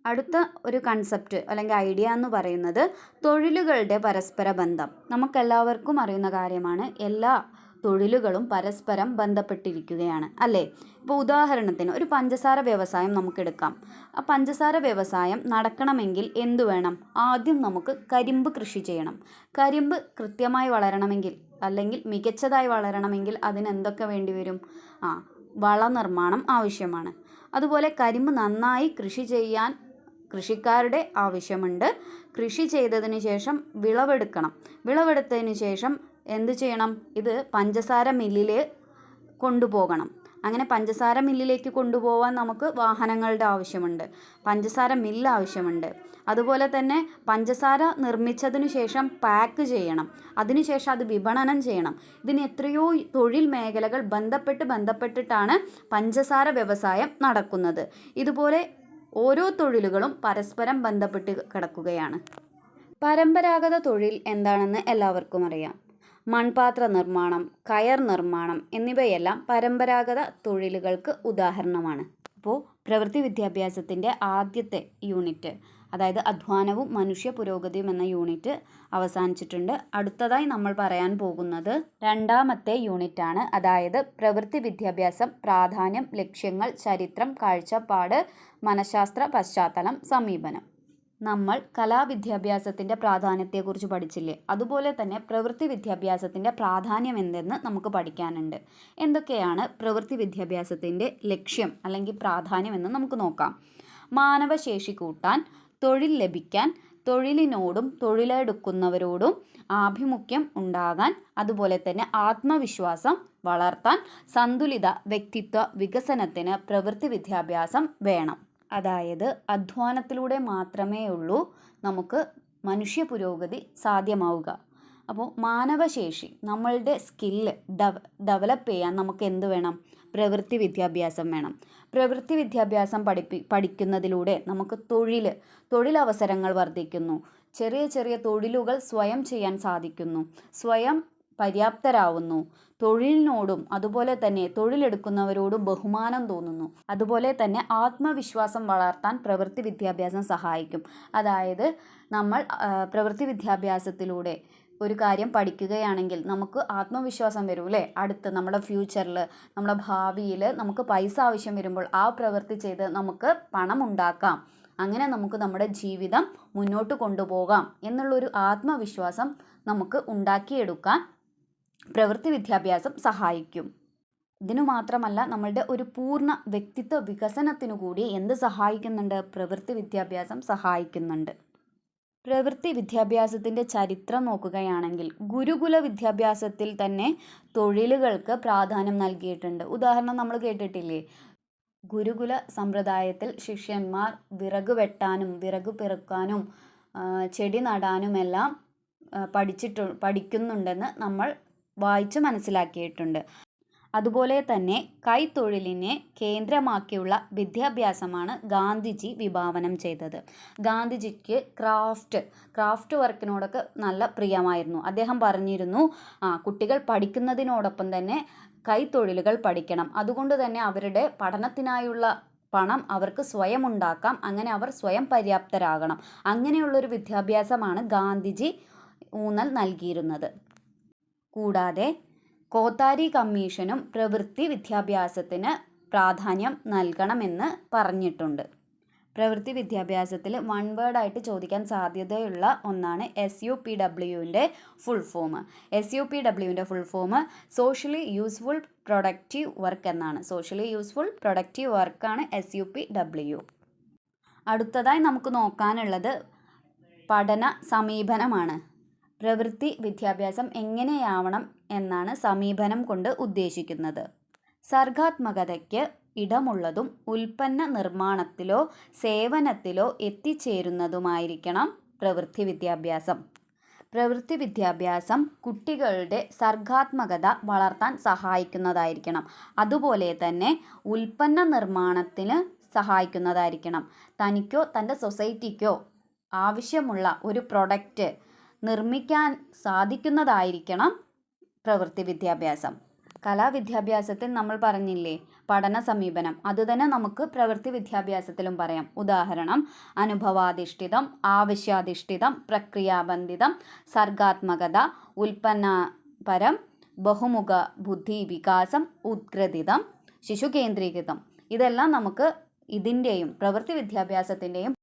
അടുത്ത ഒരു കൺസെപ്റ്റ് അല്ലെങ്കിൽ ഐഡിയ എന്ന് പറയുന്നത് തൊഴിലുകളുടെ പരസ്പര ബന്ധം. നമുക്കെല്ലാവർക്കും അറിയുന്ന കാര്യമാണ്. എല്ലാ തൊഴിലുകളും പരസ്പരം ബന്ധപ്പെട്ടിരിക്കുകയാണ്, അല്ലേ? ഇപ്പോൾ ഉദാഹരണത്തിന് ഒരു പഞ്ചസാര വ്യവസായം നമുക്കെടുക്കാം. ആ പഞ്ചസാര വ്യവസായം നടക്കണമെങ്കിൽ എന്തു വേണം? ആദ്യം നമുക്ക് കരിമ്പ് കൃഷി ചെയ്യണം. കരിമ്പ് കൃത്യമായി വളരണമെങ്കിൽ അല്ലെങ്കിൽ മികച്ചതായി വളരണമെങ്കിൽ അതിന് എന്തൊക്കെ വേണ്ടി വരും? വളനിർമ്മാണം ആവശ്യമാണ്. അതുപോലെ കരിമ്പ് നന്നായി കൃഷി ചെയ്യാൻ കൃഷിക്കാരുടെ ആവശ്യമുണ്ട്. കൃഷി ചെയ്തതിന് ശേഷം വിളവെടുക്കണം. വിളവെടുത്തതിന് ശേഷം എന്ത് ചെയ്യണം? ഇത് പഞ്ചസാര മില്ലിൽ കൊണ്ടുപോകണം. അങ്ങനെ പഞ്ചസാര മില്ലിലേക്ക് കൊണ്ടുപോകാൻ നമുക്ക് വാഹനങ്ങളുടെ ആവശ്യമുണ്ട്. പഞ്ചസാര മില്ല് ആവശ്യമുണ്ട്. അതുപോലെ തന്നെ പഞ്ചസാര നിർമ്മിച്ചതിനു ശേഷം പാക്ക് ചെയ്യണം. അതിനുശേഷം അത് വിപണനം ചെയ്യണം. ഇതിന് എത്രയോ തൊഴിൽ മേഖലകൾ ബന്ധപ്പെട്ടിട്ടാണ് പഞ്ചസാര വ്യവസായം നടക്കുന്നത്. ഇതുപോലെ ഓരോ തൊഴിലുകളും പരസ്പരം ബന്ധപ്പെട്ട് കിടക്കുകയാണ്. പരമ്പരാഗത തൊഴിൽ എന്താണെന്ന് എല്ലാവർക്കും അറിയാം. മൺപാത്ര നിർമ്മാണം, കയർ നിർമ്മാണം എന്നിവയെല്ലാം പരമ്പരാഗത തൊഴിലുകൾക്ക് ഉദാഹരണമാണ്. അപ്പോൾ പ്രവൃത്തി വിദ്യാഭ്യാസത്തിൻ്റെ ആദ്യത്തെ യൂണിറ്റ്, അതായത് അധ്വാനവും മനുഷ്യ പുരോഗതിയും എന്ന യൂണിറ്റ് അവസാനിച്ചിട്ടുണ്ട്. അടുത്തതായി നമ്മൾ പറയാൻ പോകുന്നത് രണ്ടാമത്തെ യൂണിറ്റാണ്. അതായത് പ്രവൃത്തി വിദ്യാഭ്യാസം, പ്രാധാന്യം, ലക്ഷ്യങ്ങൾ, ചരിത്രം, കാഴ്ചപ്പാട്, മനഃശാസ്ത്ര പശ്ചാത്തലം, സമീപനം. നമ്മൾ കലാവിദ്യാഭ്യാസത്തിൻ്റെ പ്രാധാന്യത്തെക്കുറിച്ച് പഠിച്ചില്ലേ? അതുപോലെ തന്നെ പ്രവൃത്തി വിദ്യാഭ്യാസത്തിൻ്റെ പ്രാധാന്യം എന്തെന്ന് നമുക്ക് പഠിക്കാനുണ്ട്. എന്തൊക്കെയാണ് പ്രവൃത്തി വിദ്യാഭ്യാസത്തിൻ്റെ ലക്ഷ്യം അല്ലെങ്കിൽ പ്രാധാന്യം എന്ന് നമുക്ക് നോക്കാം. മാനവശേഷി കൂട്ടാൻ, തൊഴിൽ ലഭിക്കാൻ, തൊഴിലിനോടും തൊഴിലെടുക്കുന്നവരോടും ആഭിമുഖ്യം ഉണ്ടാകാൻ, അതുപോലെ തന്നെ ആത്മവിശ്വാസം വളർത്താൻ, സന്തുലിത വ്യക്തിത്വ വികസനത്തിന് പ്രവൃത്തി വിദ്യാഭ്യാസം വേണം. അതായത് അധ്വാനത്തിലൂടെ മാത്രമേ ഉള്ളൂ നമുക്ക് മനുഷ്യ പുരോഗതി സാധ്യമാവുക. അപ്പോൾ മാനവശേഷി, നമ്മളുടെ സ്കില്ല് ഡെവലപ്പ് ചെയ്യാൻ നമുക്ക് എന്ത് വേണം? പ്രവൃത്തി വിദ്യാഭ്യാസം വേണം. പ്രവൃത്തി വിദ്യാഭ്യാസം പഠിക്കുന്നതിലൂടെ നമുക്ക് തൊഴിലവസരങ്ങൾ വർദ്ധിക്കുന്നു. ചെറിയ ചെറിയ തൊഴിലുകൾ സ്വയം ചെയ്യാൻ സാധിക്കുന്നു. സ്വയം പര്യാപ്തരാവുന്നു. തൊഴിലിനോടും അതുപോലെ തന്നെ തൊഴിലെടുക്കുന്നവരോടും ബഹുമാനം തോന്നുന്നു. അതുപോലെ തന്നെ ആത്മവിശ്വാസം വളർത്താൻ പ്രവൃത്തി വിദ്യാഭ്യാസം സഹായിക്കും. അതായത് നമ്മൾ പ്രവൃത്തി വിദ്യാഭ്യാസത്തിലൂടെ ഒരു കാര്യം പഠിക്കുകയാണെങ്കിൽ നമുക്ക് ആത്മവിശ്വാസം വരും, അല്ലേ? അടുത്ത് നമ്മുടെ ഫ്യൂച്ചറിൽ, നമ്മുടെ ഭാവിയിൽ നമുക്ക് പൈസ ആവശ്യം വരുമ്പോൾ ആ പ്രവൃത്തി ചെയ്ത് നമുക്ക് പണം ഉണ്ടാക്കാം. അങ്ങനെ നമുക്ക് നമ്മുടെ ജീവിതം മുന്നോട്ട് കൊണ്ടുപോകാം എന്നുള്ളൊരു ആത്മവിശ്വാസം നമുക്ക് ഉണ്ടാക്കിയെടുക്കാൻ പ്രവൃത്തി വിദ്യാഭ്യാസം സഹായിക്കും. ഇതിനു മാത്രമല്ല, നമ്മളുടെ ഒരു പൂർണ്ണ വ്യക്തിത്വ വികസനത്തിനു കൂടി എന്ത് സഹായിക്കുന്നുണ്ട്? പ്രവൃത്തി വിദ്യാഭ്യാസം സഹായിക്കുന്നുണ്ട്. പ്രവൃത്തി വിദ്യാഭ്യാസത്തിൻ്റെ ചരിത്രം നോക്കുകയാണെങ്കിൽ ഗുരുകുല വിദ്യാഭ്യാസത്തിൽ തന്നെ തൊഴിലുകൾക്ക് പ്രാധാന്യം നൽകിയിട്ടുണ്ട്. ഉദാഹരണം നമ്മൾ കേട്ടിട്ടില്ലേ? ഗുരുകുല സമ്പ്രദായത്തിൽ ശിഷ്യന്മാർ വിറക് വെട്ടാനും വിറക് പെറുക്കാനും ചെടി നടാനുമെല്ലാം പഠിക്കുന്നുണ്ടെന്ന് നമ്മൾ വായിച്ച് മനസ്സിലാക്കിയിട്ടുണ്ട്. അതുപോലെ തന്നെ കൈത്തൊഴിലിനെ കേന്ദ്രമാക്കിയുള്ള വിദ്യാഭ്യാസമാണ് ഗാന്ധിജി വിഭാവനം ചെയ്തത്. ഗാന്ധിജിക്ക് ക്രാഫ്റ്റ് വർക്കിനോടൊക്കെ നല്ല പ്രിയമായിരുന്നു. അദ്ദേഹം പറഞ്ഞിരുന്നു, കുട്ടികൾ പഠിക്കുന്നതിനോടൊപ്പം തന്നെ കൈത്തൊഴിലുകൾ പഠിക്കണം. അതുകൊണ്ട് തന്നെ അവരുടെ പഠനത്തിനായുള്ള പണം അവർക്ക് സ്വയം ഉണ്ടാക്കാം. അങ്ങനെ അവർ സ്വയം പര്യാപ്തരാകണം. അങ്ങനെയുള്ളൊരു വിദ്യാഭ്യാസമാണ് ഗാന്ധിജി ഊന്നൽ നൽകിയിരുന്നത്. കൂടാതെ കോത്താരി കമ്മീഷനും പ്രവൃത്തി വിദ്യാഭ്യാസത്തിന് പ്രാധാന്യം നൽകണമെന്ന് പറഞ്ഞിട്ടുണ്ട്. പ്രവൃത്തി വിദ്യാഭ്യാസത്തിൽ വൺ വേർഡായിട്ട് ചോദിക്കാൻ സാധ്യതയുള്ള ഒന്നാണ് SUPWൻ്റെ ഫുൾ ഫോം. SUPWൻ്റെ full form socially useful productive work എന്നാണ്. സോഷ്യലി യൂസ്ഫുൾ പ്രൊഡക്റ്റീവ് വർക്കാണ് SUPW. അടുത്തതായി നമുക്ക് നോക്കാനുള്ളത് പഠന സമീപനമാണ്. പ്രവൃത്തി വിദ്യാഭ്യാസം എങ്ങനെയാവണം എന്നാണ് സമീപനം കൊണ്ട് ഉദ്ദേശിക്കുന്നത്. സർഗാത്മകതയ്ക്ക് ഇടമുള്ളതും ഉൽപ്പന്ന നിർമ്മാണത്തിലോ സേവനത്തിലോ എത്തിച്ചേരുന്നതുമായിരിക്കണം പ്രവൃത്തി വിദ്യാഭ്യാസം. പ്രവൃത്തി വിദ്യാഭ്യാസം കുട്ടികളുടെ സർഗാത്മകത വളർത്താൻ സഹായിക്കുന്നതായിരിക്കണം. അതുപോലെ തന്നെ ഉൽപ്പന്ന നിർമ്മാണത്തിന് സഹായിക്കുന്നതായിരിക്കണം. തനിക്കോ തൻ്റെ സൊസൈറ്റിക്കോ ആവശ്യമുള്ള ഒരു പ്രൊഡക്റ്റ് നിർമ്മിക്കാൻ സാധിക്കുന്നതായിരിക്കണം പ്രവൃത്തി വിദ്യാഭ്യാസം. കലാവിദ്യാഭ്യാസത്തിൽ നമ്മൾ പറഞ്ഞില്ലേ പഠന സമീപനം, അതുതന്നെ നമുക്ക് പ്രവൃത്തി വിദ്യാഭ്യാസത്തിലും പറയാം. ഉദാഹരണം: അനുഭവാധിഷ്ഠിതം, ആവശ്യാധിഷ്ഠിതം, പ്രക്രിയാബന്ധിതം, സർഗാത്മകത, ഉൽപ്പന്നപരം, ബഹുമുഖ ബുദ്ധി വികാസം, ഉദ്ഗ്രഥിതം, ശിശുകേന്ദ്രീകൃതം. ഇതെല്ലാം നമുക്ക് ഇതിൻ്റെയും പ്രവൃത്തി വിദ്യാഭ്യാസത്തിൻ്റെയും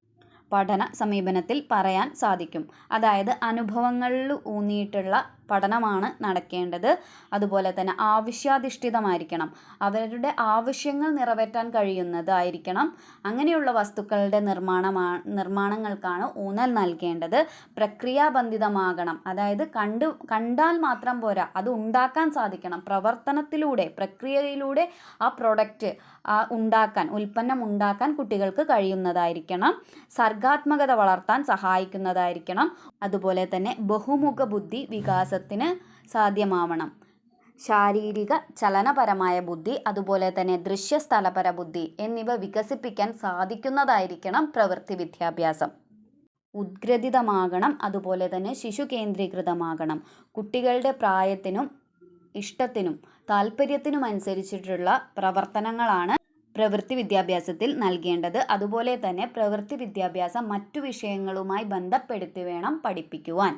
പഠന സമീപനത്തിൽ പറയാൻ സാധിക്കും. അതായത് അനുഭവങ്ങളിൽ ഊന്നിയിട്ടുള്ള പഠനമാണ് നടക്കേണ്ടത്. അതുപോലെ തന്നെ ആവശ്യാധിഷ്ഠിതമായിരിക്കണം. അവരുടെ ആവശ്യങ്ങൾ നിറവേറ്റാൻ കഴിയുന്നതായിരിക്കണം. അങ്ങനെയുള്ള വസ്തുക്കളുടെ നിർമ്മാണങ്ങൾക്കാണ് ഊന്നൽ നൽകേണ്ടത്. പ്രക്രിയാബന്ധിതമാകണം. അതായത് കണ്ടാൽ മാത്രം പോരാ, അത് ഉണ്ടാക്കാൻ സാധിക്കണം. പ്രവർത്തനത്തിലൂടെ, പ്രക്രിയയിലൂടെ ആ പ്രൊഡക്റ്റ് ഉൽപ്പന്നം ഉണ്ടാക്കാൻ കുട്ടികൾക്ക് കഴിയുന്നതായിരിക്കണം. സർഗാത്മകത വളർത്താൻ സഹായിക്കുന്നതായിരിക്കണം. അതുപോലെ തന്നെ ബഹുമുഖ ബുദ്ധി വികാസത്തിന് സാധ്യമാവണം. ശാരീരിക ചലനപരമായ ബുദ്ധി, അതുപോലെ തന്നെ ദൃശ്യസ്ഥലപര ബുദ്ധി എന്നിവ വികസിപ്പിക്കാൻ സാധിക്കുന്നതായിരിക്കണം പ്രവൃത്തി വിദ്യാഭ്യാസം. ഉദ്ഗ്രഥിതമാകണം. അതുപോലെ തന്നെ ശിശു കേന്ദ്രീകൃതമാകണം. കുട്ടികളുടെ പ്രായത്തിനും ഇഷ്ടത്തിനും താല്പര്യത്തിനുമനുസരിച്ചിട്ടുള്ള പ്രവർത്തനങ്ങളാണ് പ്രവൃത്തി വിദ്യാഭ്യാസത്തിൽ നൽകേണ്ടത്. അതുപോലെ തന്നെ പ്രവൃത്തി വിദ്യാഭ്യാസം മറ്റു വിഷയങ്ങളുമായി ബന്ധപ്പെടുത്തി വേണം പഠിപ്പിക്കുവാൻ.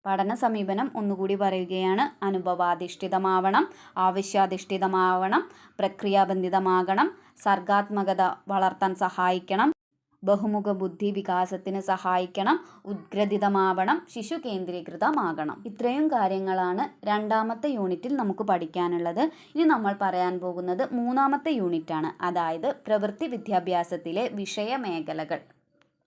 പഠന സമീപനം ഒന്നുകൂടി പറയുകയാണ്: അനുഭവാധിഷ്ഠിതമാവണം, ആവശ്യാധിഷ്ഠിതമാവണം, പ്രക്രിയാബന്ധിതമാകണം, സർഗാത്മകത വളർത്താൻ സഹായിക്കണം, ബഹുമുഖ ബുദ്ധി വികാസത്തിന് സഹായിക്കണം, ഉദ്ഗ്രഥിതമാവണം, ശിശു കേന്ദ്രീകൃതമാകണം. ഇത്രയും കാര്യങ്ങളാണ് രണ്ടാമത്തെ യൂണിറ്റിൽ നമുക്ക് പഠിക്കാനുള്ളത്. ഇനി നമ്മൾ പറയാൻ പോകുന്നത് മൂന്നാമത്തെ യൂണിറ്റാണ്. അതായത് പ്രവൃത്തി വിദ്യാഭ്യാസത്തിലെ വിഷയമേഖലകൾ.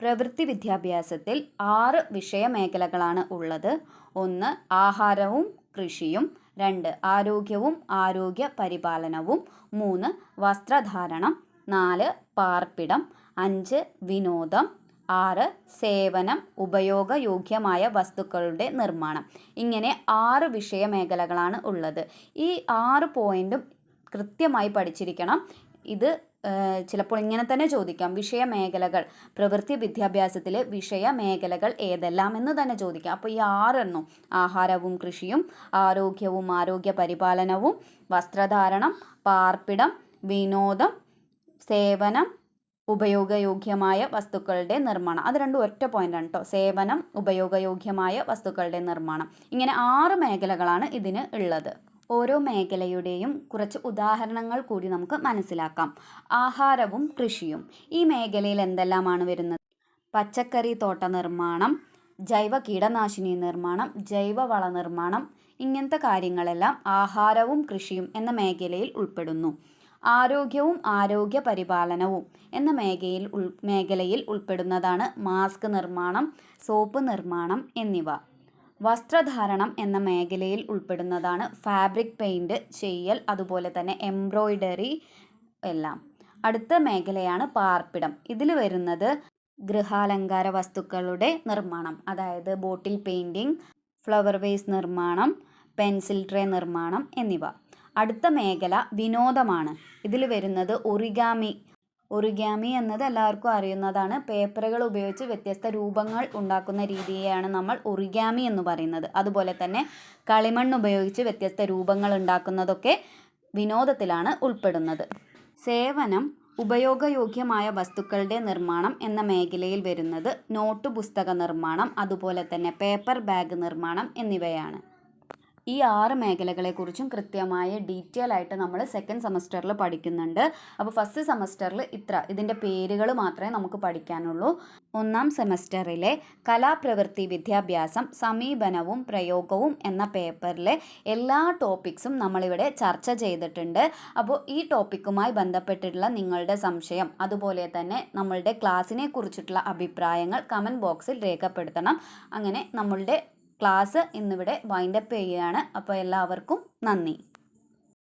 പ്രവൃത്തി വിദ്യാഭ്യാസത്തിൽ 6 വിഷയമേഖലകളാണ് ഉള്ളത്. 1 ആഹാരവും കൃഷിയും, 2 ആരോഗ്യവും ആരോഗ്യ പരിപാലനവും, 3 വസ്ത്രധാരണം, 4 പാർപ്പിടം, 5 വിനോദം, 6 സേവനം, ഉപയോഗയോഗ്യമായ വസ്തുക്കളുടെ നിർമ്മാണം. ഇങ്ങനെ 6 വിഷയമേഖലകളാണ് ഉള്ളത്. ഈ 6 പോയിന്റും കൃത്യമായി പഠിച്ചിരിക്കണം. ഇത് ചിലപ്പോൾ ഇങ്ങനെ തന്നെ ചോദിക്കാം: വിഷയമേഖലകൾ, പ്രവൃത്തി വിദ്യാഭ്യാസത്തിലെ വിഷയമേഖലകൾ ഏതെല്ലാം എന്ന് തന്നെ ചോദിക്കാം. അപ്പോൾ ഈ 6 ആഹാരവും കൃഷിയും, ആരോഗ്യവും ആരോഗ്യ പരിപാലനവും, വസ്ത്രധാരണം, പാർപ്പിടം, വിനോദം, സേവനം, ഉപയോഗയോഗ്യമായ വസ്തുക്കളുടെ നിർമ്മാണം. അത് രണ്ടും ഒറ്റ പോയിന്റാണ് കേട്ടോ. സേവനം, ഉപയോഗയോഗ്യമായ വസ്തുക്കളുടെ നിർമ്മാണം. ഇങ്ങനെ 6 മേഖലകളാണ് ഇതിന് ഉള്ളത്. ഓരോ മേഖലയുടെയും കുറച്ച് ഉദാഹരണങ്ങൾ കൂടി നമുക്ക് മനസ്സിലാക്കാം. ആഹാരവും കൃഷിയും. ഈ മേഖലയിൽ എന്തെല്ലാമാണ് വരുന്നത്? പച്ചക്കറി തോട്ട നിർമ്മാണം, ജൈവ കീടനാശിനി നിർമ്മാണം, ജൈവവള നിർമ്മാണം, ഇങ്ങനത്തെ കാര്യങ്ങളെല്ലാം ആഹാരവും കൃഷിയും എന്ന മേഖലയിൽ ഉൾപ്പെടുന്നു. ആരോഗ്യവും ആരോഗ്യ പരിപാലനവും എന്ന മേഖലയിൽ ഉൾപ്പെടുന്നതാണ് മാസ്ക് നിർമ്മാണം, സോപ്പ് നിർമ്മാണം എന്നിവ. വസ്ത്രധാരണം എന്ന മേഖലയിൽ ഉൾപ്പെടുന്നതാണ് ഫാബ്രിക് പെയിൻറ് ചെയ്യൽ, അതുപോലെ തന്നെ എംബ്രോയിഡറി എല്ലാം. അടുത്ത മേഖലയാണ് പാർപ്പിടം. ഇതിൽ വരുന്നത് ഗൃഹാലങ്കാര വസ്തുക്കളുടെ നിർമ്മാണം, അതായത് ബോട്ടിൽ പെയിൻറ്റിങ്, ഫ്ലവർ വേസ് നിർമ്മാണം, പെൻസിൽ ട്രേ നിർമ്മാണം എന്നിവ. അടുത്ത മേഖല വിനോദമാണ്. ഇതിൽ വരുന്നത് ഒറിഗാമി എന്നത് എല്ലാവർക്കും അറിയുന്നതാണ്. പേപ്പറുകൾ ഉപയോഗിച്ച് വ്യത്യസ്ത രൂപങ്ങൾ ഉണ്ടാക്കുന്ന രീതിയെയാണ് നമ്മൾ ഒറിഗാമി എന്ന് പറയുന്നത്. അതുപോലെ തന്നെ കളിമണ്ണ് ഉപയോഗിച്ച് വ്യത്യസ്ത രൂപങ്ങൾ ഉണ്ടാക്കുന്നതൊക്കെ വിനോദത്തിലാണ് ഉൾപ്പെടുന്നത്. സേവനം, ഉപയോഗയോഗ്യമായ വസ്തുക്കളുടെ നിർമ്മാണം എന്ന മേഖലയിൽ വരുന്നത് നോട്ട് പുസ്തക നിർമ്മാണം, അതുപോലെ തന്നെ പേപ്പർ ബാഗ് നിർമ്മാണം എന്നിവയാണ്. ഈ 6 മേഖലകളെക്കുറിച്ചും കൃത്യമായ ഡീറ്റെയിൽ ആയിട്ട് നമ്മൾ സെക്കൻഡ് സെമസ്റ്ററിൽ പഠിക്കുന്നുണ്ട്. അപ്പോൾ ഫസ്റ്റ് സെമസ്റ്ററിൽ ഇതിൻ്റെ പേരുകൾ മാത്രമേ നമുക്ക് പഠിക്കാനുള്ളൂ. ഒന്നാം സെമസ്റ്ററിലെ കലാപ്രവൃത്തി വിദ്യാഭ്യാസം സമീപനവും പ്രയോഗവും എന്ന പേപ്പറിലെ എല്ലാ ടോപ്പിക്സും നമ്മളിവിടെ ചർച്ച ചെയ്തിട്ടുണ്ട്. അപ്പോൾ ഈ ടോപ്പിക്കുമായി ബന്ധപ്പെട്ടിട്ടുള്ള നിങ്ങളുടെ സംശയം അതുപോലെ തന്നെ നമ്മളുടെ ക്ലാസ്സിനെ കുറിച്ചിട്ടുള്ള അഭിപ്രായങ്ങൾ കമൻറ്റ് ബോക്സിൽ രേഖപ്പെടുത്തണം. അങ്ങനെ നമ്മളുടെ ക്ലാസ് ഇന്നിവിടെ വൈൻഡപ്പ് ചെയ്യുകയാണ്. അപ്പോൾ എല്ലാവർക്കും നന്ദി.